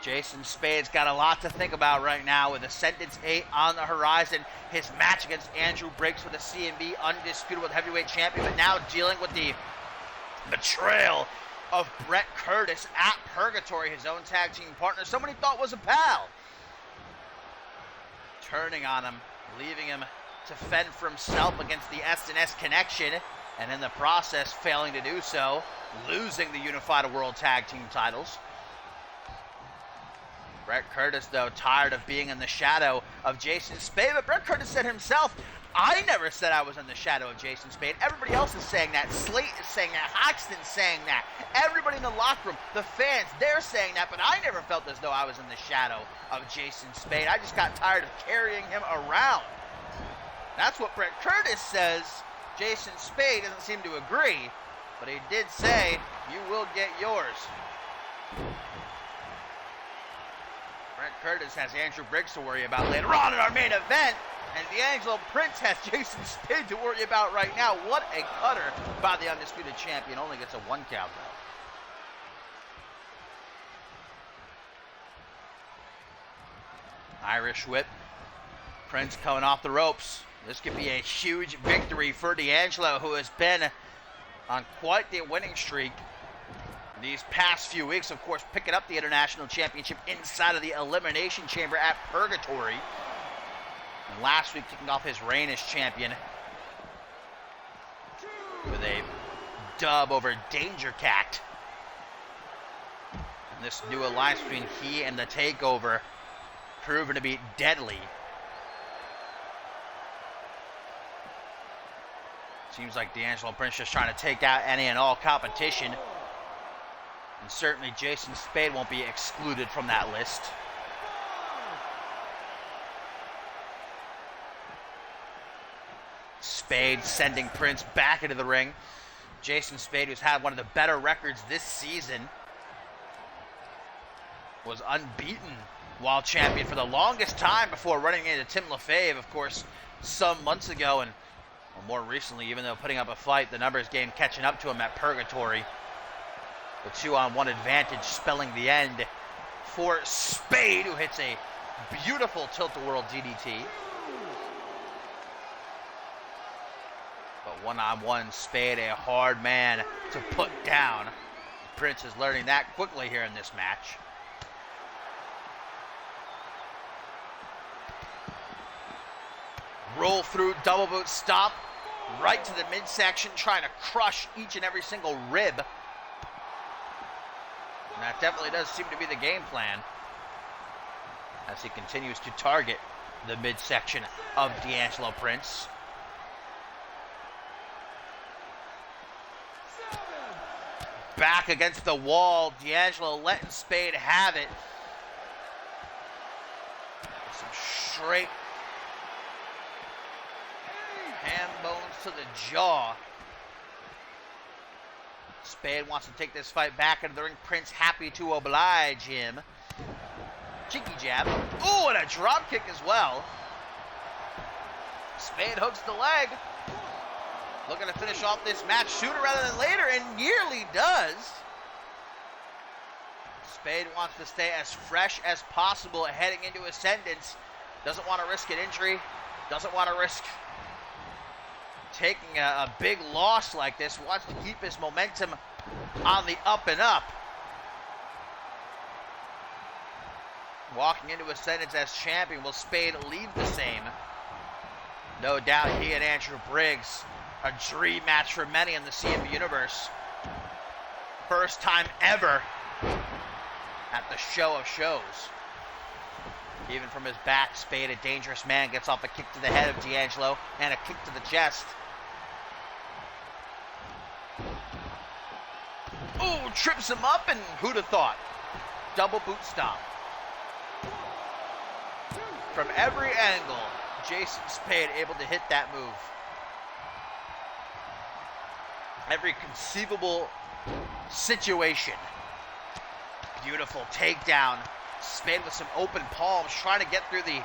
Jason Spade's got a lot to think about right now with a Sentence 8 on the horizon. His match against Andrew Briggs for the CMV undisputed heavyweight champion, but now dealing with the betrayal of Brett Curtis at Purgatory, his own tag team partner, someone he thought was a pal. Turning on him, leaving him to fend for himself against the S&S connection, and in the process failing to do so, losing the Unified World Tag Team titles. Brett Curtis, though, tired of being in the shadow of Jason Spade. But Brett Curtis said himself, I never said I was in the shadow of Jason Spade. Everybody else is saying that. Slate is saying that. Hoxton's saying that. Everybody in the locker room, the fans, they're saying that. But I never felt as though I was in the shadow of Jason Spade. I just got tired of carrying him around. That's what Brett Curtis says. Jason Spade doesn't seem to agree. But he did say, you will get yours. Brett Curtis has Andrew Briggs to worry about later on in our main event. And D'Angelo Prince has Jason Spade to worry about right now. What a cutter by the undisputed champion. Only gets a 1 count, though. Irish whip. Prince coming off the ropes. This could be a huge victory for D'Angelo, who has been on quite the winning streak these past few weeks. Of course, picking up the International Championship inside of the Elimination Chamber at Purgatory. And last week, kicking off his reign as champion with a dub over Danger Cat. And this new alliance between he and the Takeover proven to be deadly. Seems like D'Angelo Prince just trying to take out any and all competition. And certainly Jason Spade won't be excluded from that list. Spade sending Prince back into the ring. Jason Spade, who's had one of the better records this season, was unbeaten while champion for the longest time before running into Tim LaFave, of course, some months ago. And more recently, even though putting up a fight, the numbers game catching up to him at Purgatory. The 2-on-1 advantage spelling the end for Spade, who hits a beautiful tilt-a-whirl DDT. But one-on-one, Spade, a hard man to put down. Prince is learning that quickly here in this match. Roll through double boot stomp right to the midsection, trying to crush each and every single rib. And that definitely does seem to be the game plan as he continues to target the midsection of D'Angelo Prince. Back against the wall, D'Angelo letting Spade have it. Some straight hand bones to the jaw. Spade wants to take this fight back into the ring. Prince happy to oblige him. Cheeky jab. Ooh, and a drop kick as well. Spade hooks the leg. Looking to finish off this match sooner rather than later, and nearly does. Spade wants to stay as fresh as possible heading into Ascendance. Doesn't want to risk an injury. Doesn't want to risk taking a big loss like this. Wants to keep his momentum on the up and up. Walking into Ascendance as champion, will Spade leave the same? No doubt he and Andrew Briggs, a dream match for many in the CMV universe. First time ever at the show of shows. Even from his back, Spade, a dangerous man, gets off a kick to the head of D'Angelo and a kick to the chest. Ooh, trips him up, and who'd have thought? Double boot stomp. From every angle, Jason Spade able to hit that move. Every conceivable situation. Beautiful takedown. Spade with some open palms, trying to get through the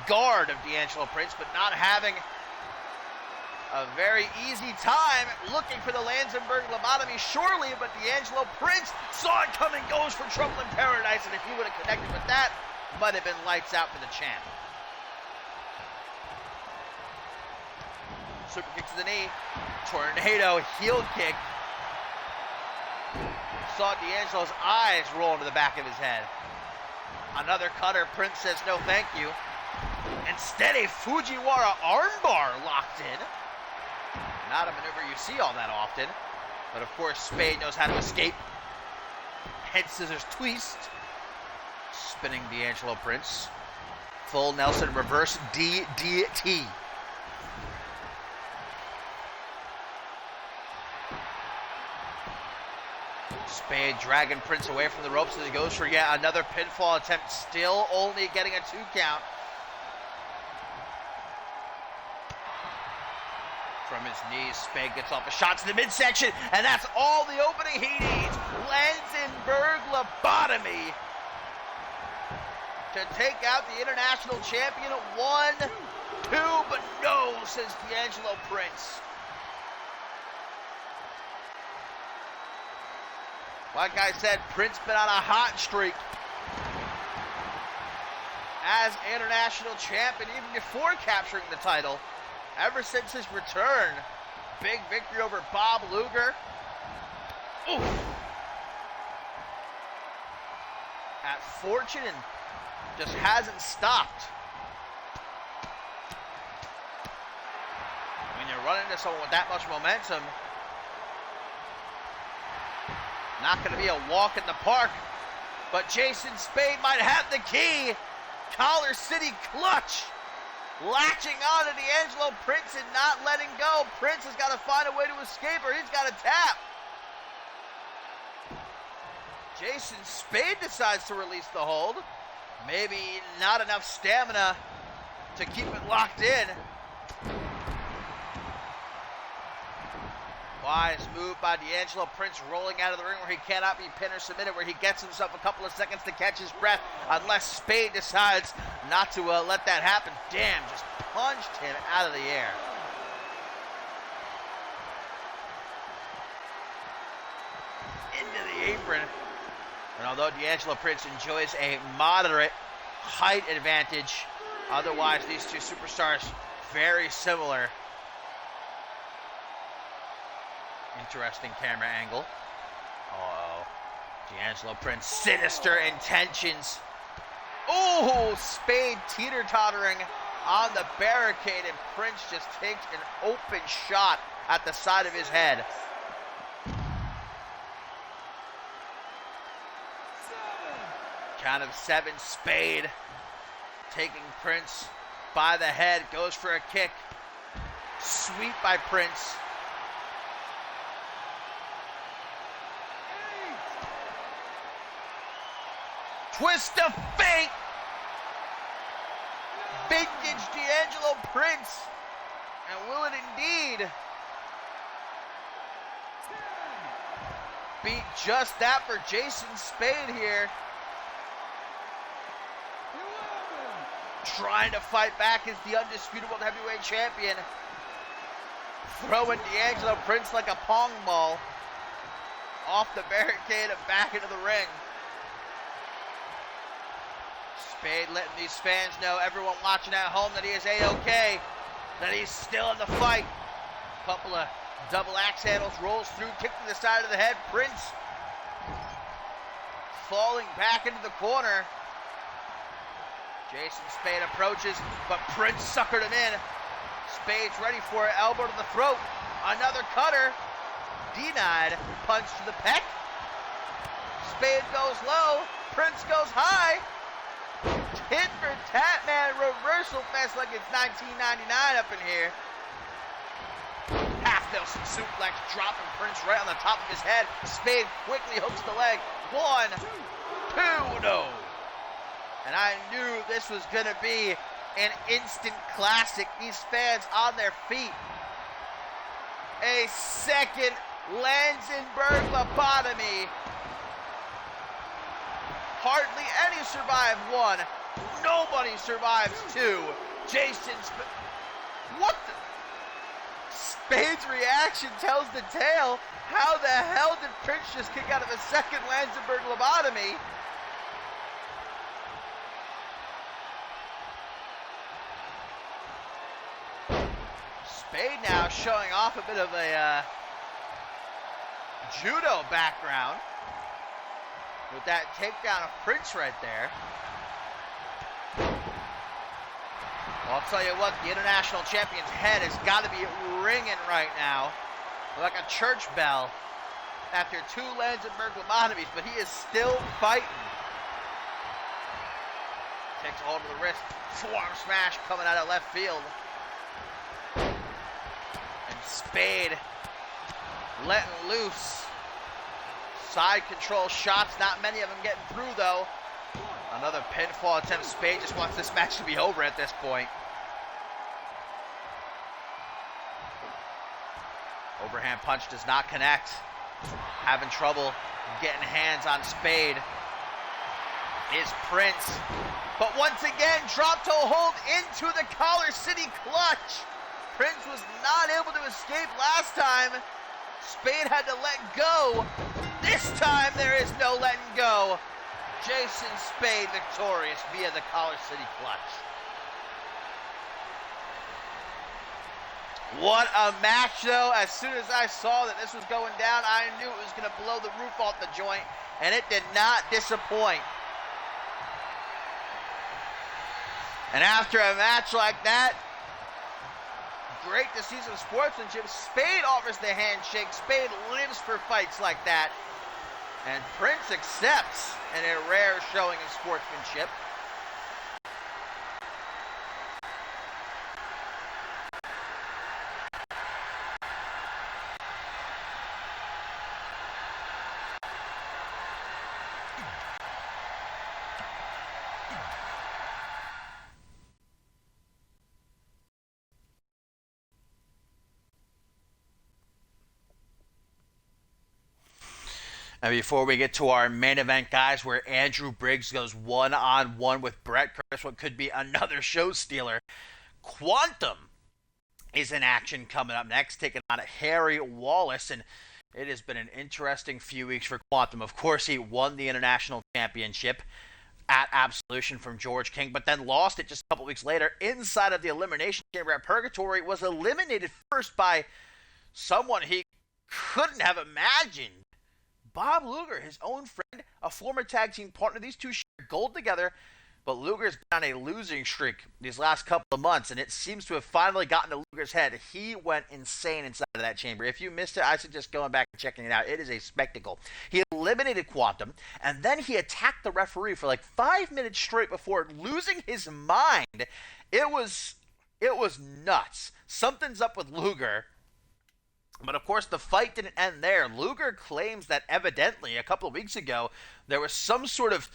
guard of D'Angelo Prince, but not having a very easy time looking for the Lanzenberg lobotomy, surely, but D'Angelo Prince saw it coming, goes for trouble in paradise, and if he would have connected with that, might have been lights out for the champ. Super kick to the knee, tornado heel kick. Saw D'Angelo's eyes roll into the back of his head. Another cutter. Prince says no thank you. Instead, a Fujiwara armbar locked in. Not a maneuver you see all that often. But of course, Spade knows how to escape. Head scissors twist. Spinning D'Angelo Prince. Full Nelson reverse DDT. Spade dragging Prince away from the ropes as he goes for yet another pinfall attempt. Still only getting a 2 count. From his knees, Spade gets off a shot to the midsection, and that's all the opening he needs. Lanzenberg lobotomy to take out the international champion. 1, 2, but no, says D'Angelo Prince. Like I said, Prince been on a hot streak as international champion, even before capturing the title. Ever since his return, big victory over Bob Luger. Oof. At Fortune, and just hasn't stopped. When you run into someone with that much momentum, not going to be a walk in the park, but Jason Spade might have the key. Collar City clutch latching on to D'Angelo Prince and not letting go. Prince has got to find a way to escape or he's got to tap. Jason Spade decides to release the hold. Maybe not enough stamina to keep it locked in. Wise move by D'Angelo Prince, rolling out of the ring where he cannot be pinned or submitted, where he gets himself a couple of seconds to catch his breath, unless Spade decides not to let that happen. Damn, just punched him out of the air. Into the apron. And although D'Angelo Prince enjoys a moderate height advantage, otherwise these two superstars very similar. Interesting camera angle. Uh-oh. D'Angelo Prince, sinister intentions. Ooh, Spade teeter-tottering on the barricade, and Prince just takes an open shot at the side of his head. Count of 7, Spade taking Prince by the head, goes for a kick. Sweep by Prince. Twist of fate! Vintage D'Angelo Prince. And will it indeed be just that for Jason Spade here? Trying to fight back as the undisputed world heavyweight champion. Throwing D'Angelo Prince like a pong ball off the barricade and back into the ring. Spade letting these fans know, everyone watching at home, that he is A-OK, that he's still in the fight. Couple of double axe handles, rolls through, kick to the side of the head. Prince falling back into the corner. Jason Spade approaches, but Prince suckered him in. Spade's ready for it, elbow to the throat. Another cutter, denied. Punch to the pec. Spade goes low, Prince goes high. Hit for tat, man. Reversal fest like it's 1999 up in here. Half Nelson suplex, dropping Prince right on the top of his head. Spade quickly hooks the leg. 1, 2, no. And I knew this was going to be an instant classic. These fans on their feet. A second Lansenberg lobotomy. Hardly any survive 1. Nobody survives 2. Jason's... What the... Spade's reaction tells the tale. How the hell did Prince just kick out of a second Lansenberg lobotomy? Spade now showing off a bit of a judo background with that takedown of Prince right there. Well, I'll tell you what, the international champion's head has got to be ringing right now like a church bell after 2 Lansenberg lobotomies, but he is still fighting. Takes a hold of the wrist, forearm smash coming out of left field. And Spade letting loose. Side control shots, not many of them getting through though. Another pinfall attempt. Spade just wants this match to be over at this point. Overhand punch does not connect. Having trouble getting hands on Spade is Prince. But once again, drop toe hold into the Collar City clutch. Prince was not able to escape last time. Spade had to let go. This time there is no letting go. Jason Spade victorious via the Collar City clutch. What a match though. As soon as I saw that this was going down, I knew it was going to blow the roof off the joint, and it did not disappoint. And after a match like that, great to see some sportsmanship. Spade offers the handshake. Spade lives for fights like that. And Prince accepts in a rare showing of sportsmanship. And before we get to our main event, guys, where Andrew Briggs goes one-on-one with Brett Curtis, what could be another show stealer, Quantum is in action coming up next, taking on Harry Wallace, and it has been an interesting few weeks for Quantum. Of course, he won the International Championship at Absolution from George King, but then lost it just a couple weeks later inside of the Elimination Chamber at Purgatory. Was eliminated first by someone he couldn't have imagined. Bob Luger, his own friend, a former tag team partner. These two share gold together, but Luger's been on a losing streak these last couple of months, and it seems to have finally gotten to Luger's head. He went insane inside of that chamber. If you missed it, I suggest going back and checking it out. It is a spectacle. He eliminated Quantum, and then he attacked the referee for like 5 minutes straight before losing his mind. It was nuts. Something's up with Luger. But of course, the fight didn't end there. Luger claims that evidently a couple of weeks ago there was some sort of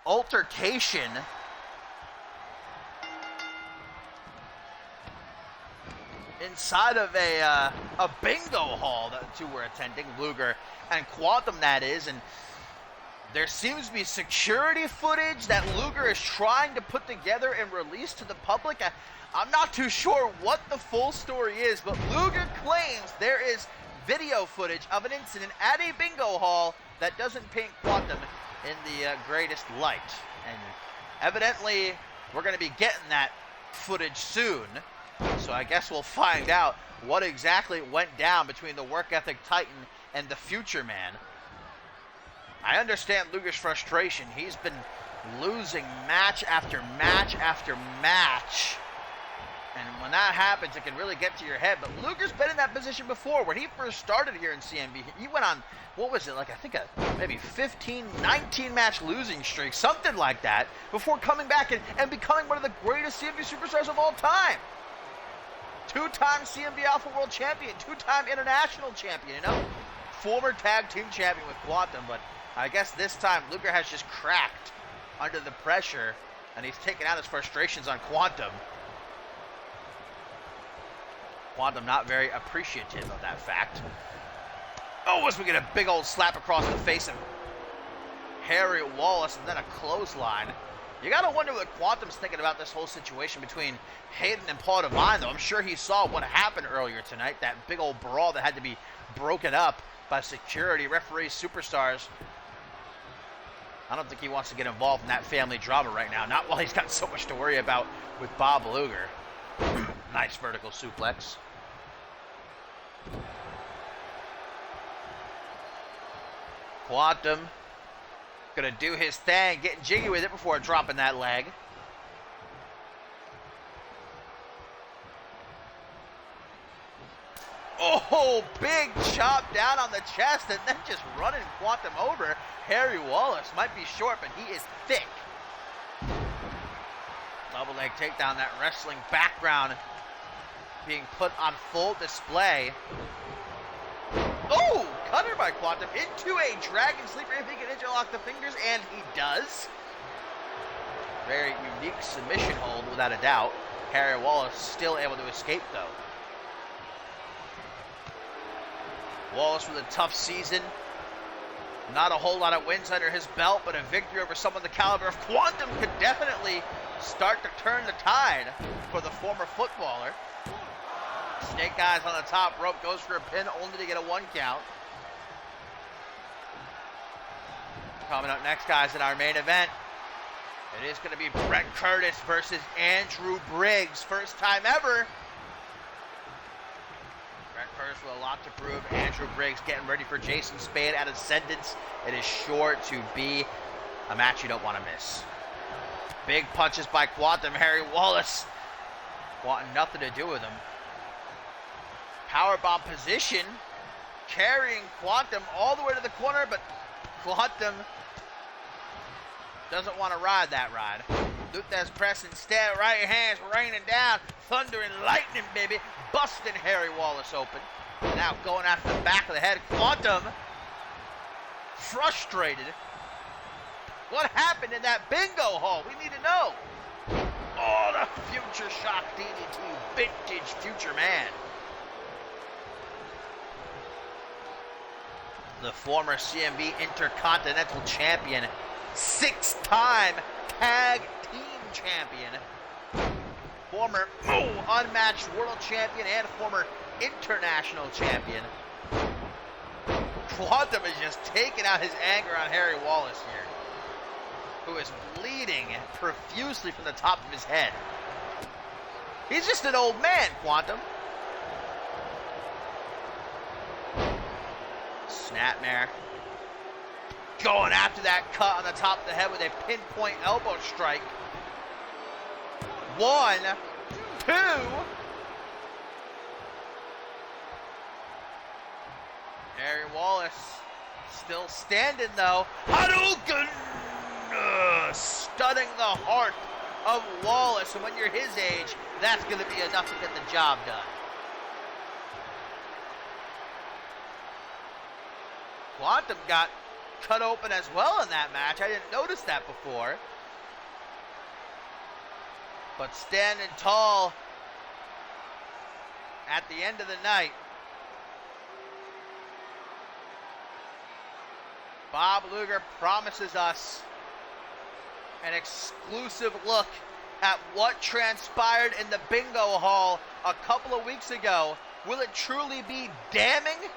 altercation inside of a bingo hall that the two were attending, Luger and Quantum, that is, and there seems to be security footage that Luger is trying to put together and release to the public. I'm not too sure what the full story is, but Luger claims there is video footage of an incident at a bingo hall that doesn't paint Quantum in the greatest light. And evidently, we're going to be getting that footage soon. So I guess we'll find out what exactly went down between the work ethic titan and the future man. I understand Luger's frustration. He's been losing match after match after match. And when that happens, it can really get to your head. But Luger's been in that position before. When he first started here in CMV, he went on, what was it, like I think maybe 15, 19 match losing streak, something like that, before coming back and becoming one of the greatest CMV superstars of all time. Two-time CMV Alpha World Champion, two-time international champion, former tag team champion with Quantum, but I guess this time Luger has just cracked under the pressure, and he's taken out his frustrations on Quantum. Quantum not very appreciative of that fact. Oh, as we get a big old slap across the face of Harry Wallace, and then a clothesline. You gotta wonder what Quantum's thinking about this whole situation between Hayden and Paul Devine, though. I'm sure he saw what happened earlier tonight, that big old brawl that had to be broken up by security, referees, superstars. I don't think he wants to get involved in that family drama right now, not while he's got so much to worry about with Bob Luger. Nice vertical suplex. Quantum gonna do his thing, getting jiggy with it before dropping that leg. Oh, big chop down on the chest and then just running Quantum over. Harry Wallace might be short, but he is thick. Double leg takedown, that wrestling background being put on full display. Oh, cutter by Quantum into a dragon sleeper if he can interlock the fingers, and he does. Very unique submission hold, without a doubt. Harry Wallace still able to escape, though. Wallace with a tough season. Not a whole lot of wins under his belt, but a victory over someone the caliber of Quantum could definitely start to turn the tide for the former footballer. Snake Eyes on the top rope, goes for a pin only to get a 1 count. Coming up next, guys, in our main event, it is going to be Brett Curtis versus Andrew Briggs. First time ever. Brett Curtis with a lot to prove. Andrew Briggs getting ready for Jason Spade at Ascendance. It is sure to be a match you don't want to miss. Big punches by Quantum. Harry Wallace wanting nothing to do with him. Powerbomb position, carrying Quantum all the way to the corner, but Quantum doesn't want to ride that ride. Luthez press instead, right hands raining down, thunder and lightning, baby, busting Harry Wallace open. Now going after the back of the head. Quantum frustrated. What happened in that bingo hall? We need to know. Oh, the Future Shock DDT, vintage Future Man. the former CMV Intercontinental Champion, 6-time Tag Team Champion, former Unmatched World Champion, and former International Champion. Quantum is just taking out his anger on Harry Wallace here, who is bleeding profusely from the top of his head. He's just an old man, Quantum. Snapmare. Going after that cut on the top of the head with a pinpoint elbow strike. 1, 2. Harry Wallace still standing though. Hadouken! Stunning the heart of Wallace, and when you're his age, that's going to be enough to get the job done. Quantum got cut open as well in that match. I didn't notice that before. But standing tall at the end of the night, Bob Luger promises us an exclusive look at what transpired in the bingo hall a couple of weeks ago. Will it truly be damning?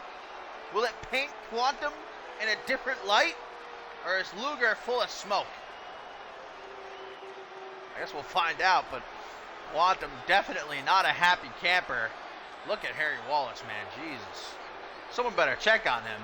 Will it paint Quantum in a different light? Or is Luger full of smoke? I guess we'll find out, but Quantum definitely not a happy camper. Look at Harry Wallace, man. Jesus. Someone better check on him.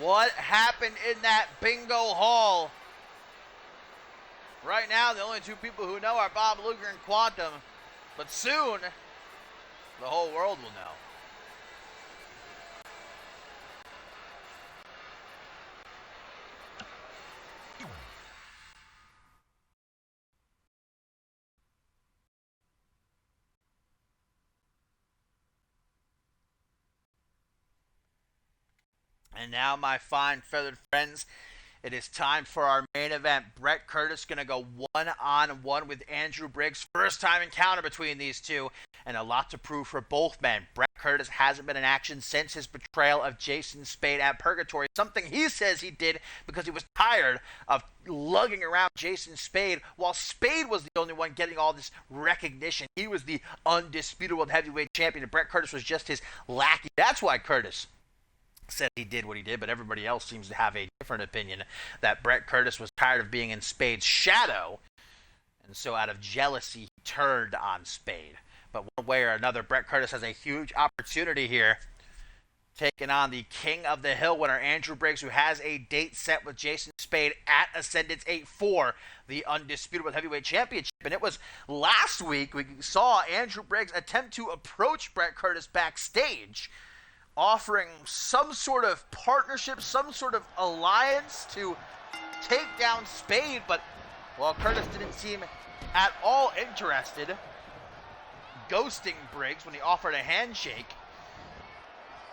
What happened in that bingo hall? Right now, the only two people who know are Bob Luger and Quantum. But soon, the whole world will know. And now, my fine feathered friends, it is time for our main event. Brett Curtis going to go one-on-one with Andrew Briggs. First time encounter between these two, and a lot to prove for both men. Brett Curtis hasn't been in action since his betrayal of Jason Spade at Purgatory, something he says he did because he was tired of lugging around Jason Spade, while Spade was the only one getting all this recognition. He was the undisputed world heavyweight champion, and Brett Curtis was just his lackey. That's why Curtis said he did what he did, but everybody else seems to have a different opinion, that Brett Curtis was tired of being in Spade's shadow, and so out of jealousy, he turned on Spade. But one way or another, Brett Curtis has a huge opportunity here, taking on the King of the Hill winner, Andrew Briggs, who has a date set with Jason Spade at Ascendance 8 for the Undisputed World Heavyweight Championship. And it was last week we saw Andrew Briggs attempt to approach Brett Curtis backstage, offering some sort of partnership, some sort of alliance to take down Spade, but, well, Curtis didn't seem at all interested, ghosting Briggs when he offered a handshake.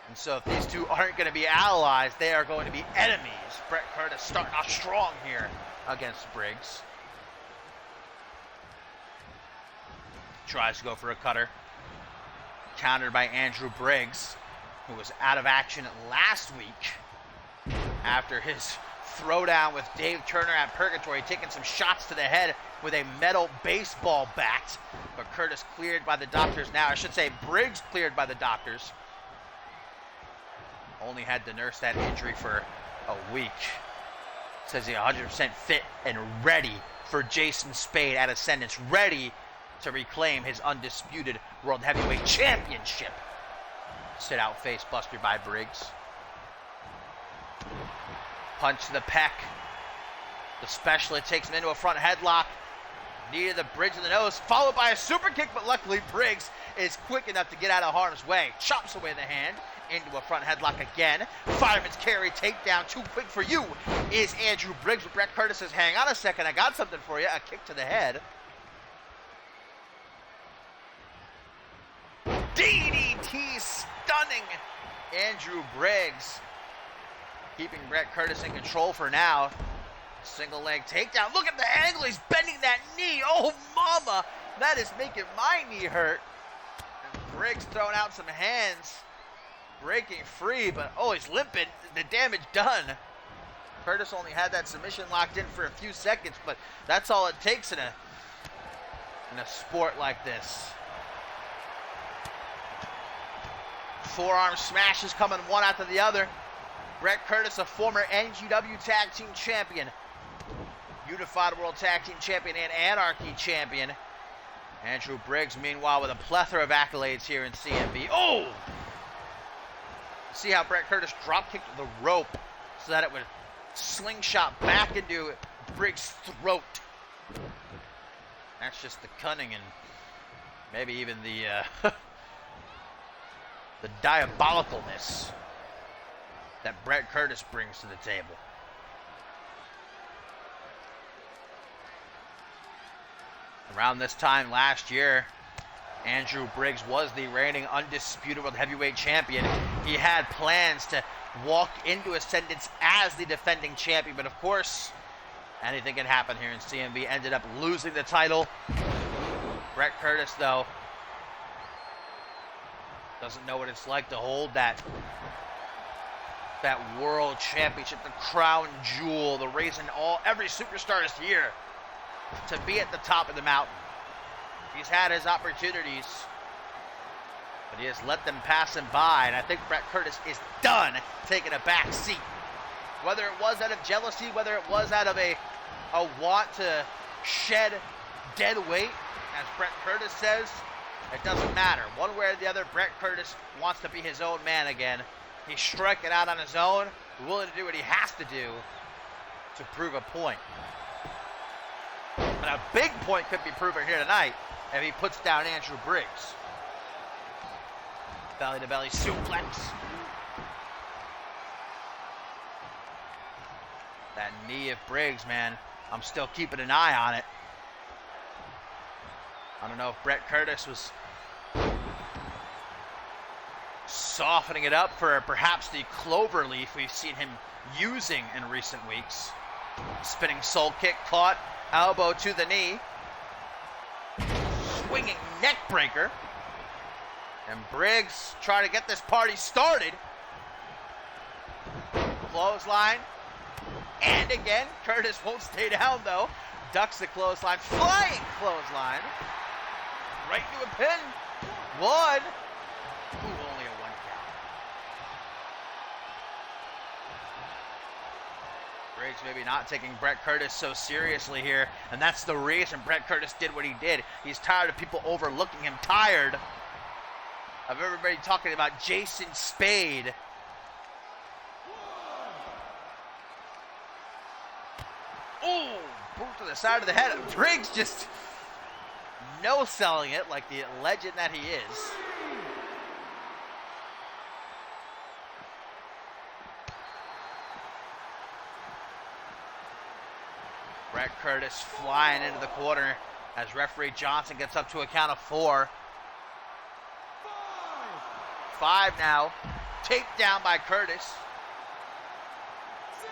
And so if these two aren't going to be allies, they are going to be enemies. Brett Curtis starting off strong here against Briggs. Tries to go for a cutter. Countered by Andrew Briggs, who was out of action last week after his throwdown with Dave Turner at Purgatory, taking some shots to the head with a metal baseball bat. But Curtis cleared by the doctors now. I should say Briggs cleared by the doctors. Only had to nurse that injury for a week. Says he's 100% fit and ready for Jason Spade at Ascendance, ready to reclaim his undisputed World Heavyweight Championship. Sit out face buster by Briggs. Punch to the pec. The specialist takes him into a front headlock. Knee to the bridge of the nose, followed by a super kick, but luckily Briggs is quick enough to get out of harm's way. Chops away the hand, into a front headlock again. Fireman's carry takedown, too quick for you, is Andrew Briggs. But Brett Curtis says, hang on a second, I got something for you. A kick to the head. DDT stunning Andrew Briggs. Keeping Brett Curtis in control for now. Single leg takedown. Look at the angle. He's bending that knee. Oh, mama. That is making my knee hurt. And Briggs throwing out some hands. Breaking free, but oh, he's limping. The damage done. Curtis only had that submission locked in for a few seconds, but that's all it takes in a sport like this. Forearm smashes coming one after the other. Brett Curtis, a former NGW Tag Team Champion, Unified World Tag Team Champion, and Anarchy Champion. Andrew Briggs, meanwhile, with a plethora of accolades here in CMV. Oh! See how Brett Curtis drop kicked the rope so that it would slingshot back into Briggs' throat. That's just the cunning and maybe even the the diabolicalness that Brett Curtis brings to the table. Around this time last year, Andrew Briggs was the reigning undisputed world heavyweight champion. He had plans to walk into Ascendance as the defending champion, but of course, anything can happen here in CMV. Ended up losing the title. Brett Curtis, though, doesn't know what it's like to hold that world championship, the crown jewel, the reason every superstar is here to be at the top of the mountain. He's had his opportunities, but he has let them pass him by, and I think Brett Curtis is done taking a back seat. Whether it was out of jealousy, whether it was out of a want to shed dead weight, as Brett Curtis says, it doesn't matter. One way or the other, Brett Curtis wants to be his own man again. He's striking out on his own, willing to do what he has to do to prove a point. But a big point could be proven here tonight if he puts down Andrew Briggs. Belly-to-belly suplex. That knee of Briggs, man, I'm still keeping an eye on it. I don't know if Brett Curtis was softening it up for perhaps the clover leaf we've seen him using in recent weeks. Spinning soul kick caught, elbow to the knee. Swinging neck breaker. And Briggs trying to get this party started. Clothesline. And again, Curtis won't stay down though. Ducks the clothesline. Flying clothesline. Right into a pin. One. Ooh, only a 1 count. Briggs maybe not taking Brett Curtis so seriously here, and that's the reason Brett Curtis did what he did. He's tired of people overlooking him, tired of everybody talking about Jason Spade. Ooh, boot to the side of the head. Briggs just no-selling it like the legend that he is. Brett Curtis flying into the corner as referee Johnson gets up to a count of 4. 5 now. Takedown by Curtis. 6.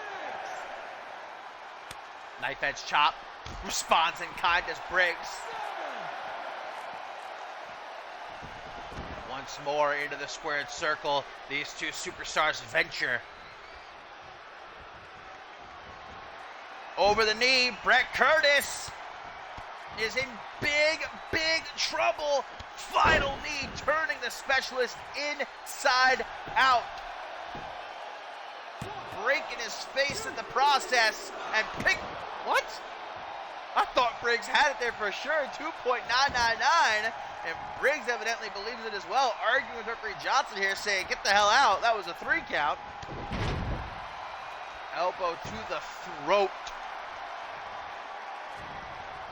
Knife edge chop. Responds in kind as Briggs. 7. Once more into the squared circle. These two superstars venture. Over the knee, Brett Curtis is in big, big trouble. Final knee, turning the specialist inside out. Breaking his face in the process and what? I thought Briggs had it there for sure, 2.999. And Briggs evidently believes it as well, arguing with referee Johnson here, saying, get the hell out. That was a 3 count. Elbow to the throat.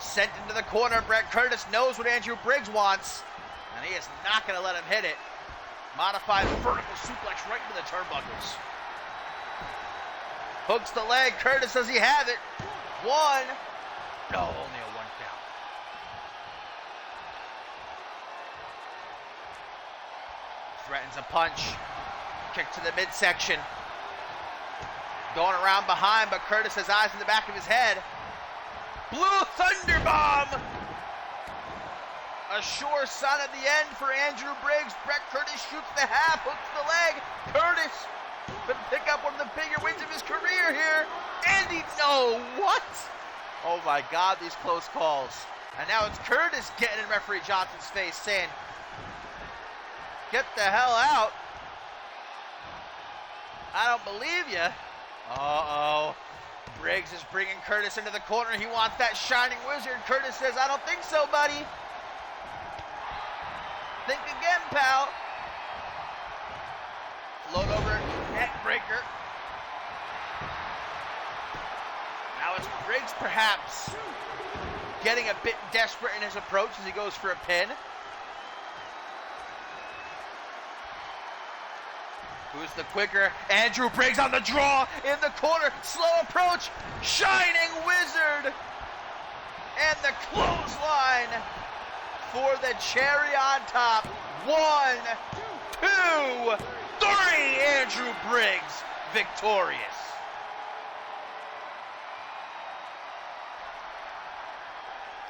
Sent into the corner. Brett Curtis knows what Andrew Briggs wants, and he is not going to let him hit it. Modified vertical suplex right into the turnbuckles. Hooks the leg. Curtis says he has it. One. No, only a 1 count. Threatens a punch. Kick to the midsection. Going around behind, but Curtis has eyes in the back of his head. Blue Thunder Bomb! A sure sign at the end for Andrew Briggs. Brett Curtis shoots the half, hooks the leg. Curtis could pick up one of the bigger wins of his career here. Andy, no, what? Oh my God, these close calls. And now it's Curtis getting in referee Johnson's face saying, get the hell out. I don't believe you. Uh-oh. Briggs is bringing Curtis into the corner. He wants that shining wizard. Curtis says, I don't think so, buddy. Think again, pal. Float over, neck breaker. Now it's Briggs perhaps getting a bit desperate in his approach as he goes for a pin. Who's the quicker? Andrew Briggs on the draw in the corner. Slow approach. Shining Wizard. And the clothesline for the cherry on top. 1, 2, 3. Andrew Briggs victorious.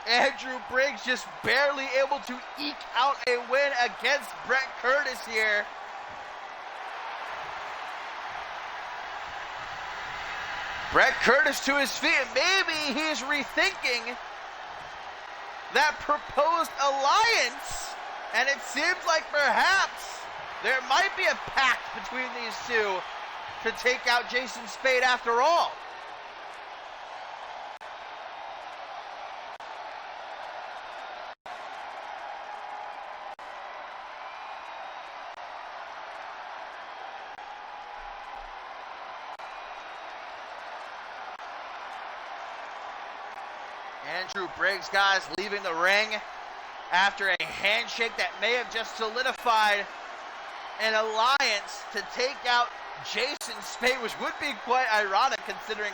Andrew Briggs just barely able to eke out a win against Brett Curtis here. Brett Curtis to his feet, and maybe he's rethinking that proposed alliance, and it seems like perhaps there might be a pact between these two to take out Jason Spade after all. Andrew Briggs, guys, leaving the ring after a handshake that may have just solidified an alliance to take out Jason Spade, which would be quite ironic considering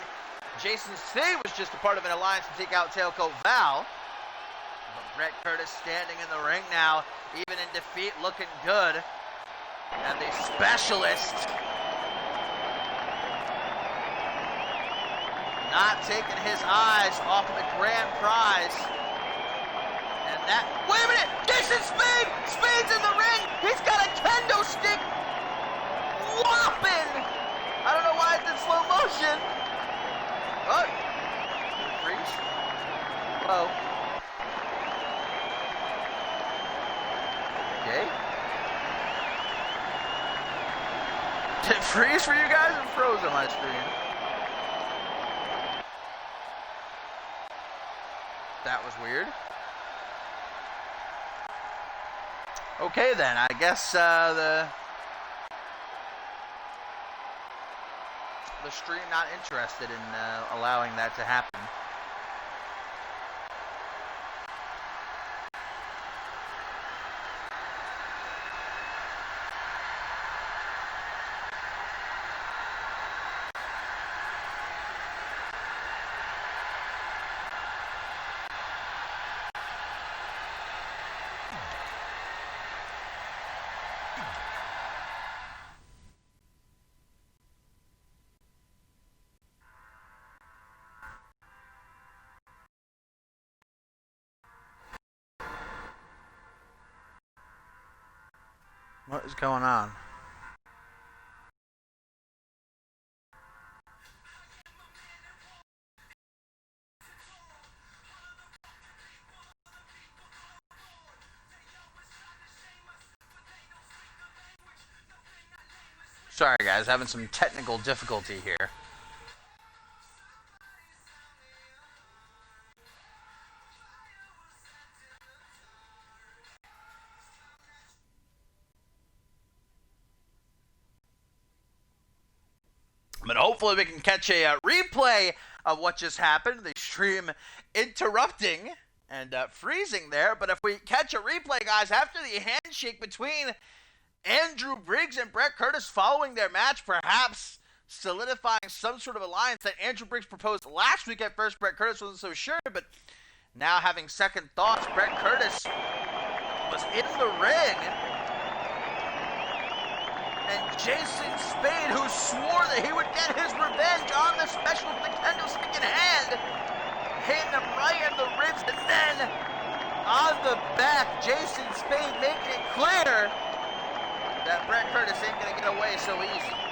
Jason Spade was just a part of an alliance to take out Tailcoat Val. But Brett Curtis standing in the ring now, even in defeat, looking good. And the specialist not taking his eyes off of the grand prize. And that, wait a minute, Jason Spade! Spade's in the ring! He's got a kendo stick! Whopping! I don't know why it's in slow motion. What? Freeze? Whoa. Okay. Did it freeze for you guys? It froze on my screen. That was weird. Okay then, I guess the stream not interested in allowing that to happen. What is going on? Sorry guys, having some technical difficulty here. But hopefully we can catch a replay of what just happened. The stream interrupting and freezing there. But if we catch a replay, guys, after the handshake between Andrew Briggs and Brett Curtis following their match, perhaps solidifying some sort of alliance that Andrew Briggs proposed last week. At first, Brett Curtis wasn't so sure, but now having second thoughts, Brett Curtis was in the ring, and Jason Spade, who swore that he would get his revenge on the special with the kendo stick in hand, hitting him right in the ribs, and then on the back, Jason Spade making it clear that Brett Curtis ain't gonna get away so easy.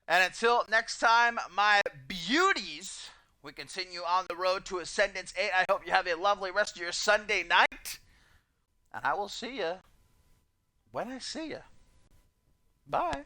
And until next time, my beauties, we continue on the road to Ascendance 8. I hope you have a lovely rest of your Sunday night. And I will see you when I see you. Bye.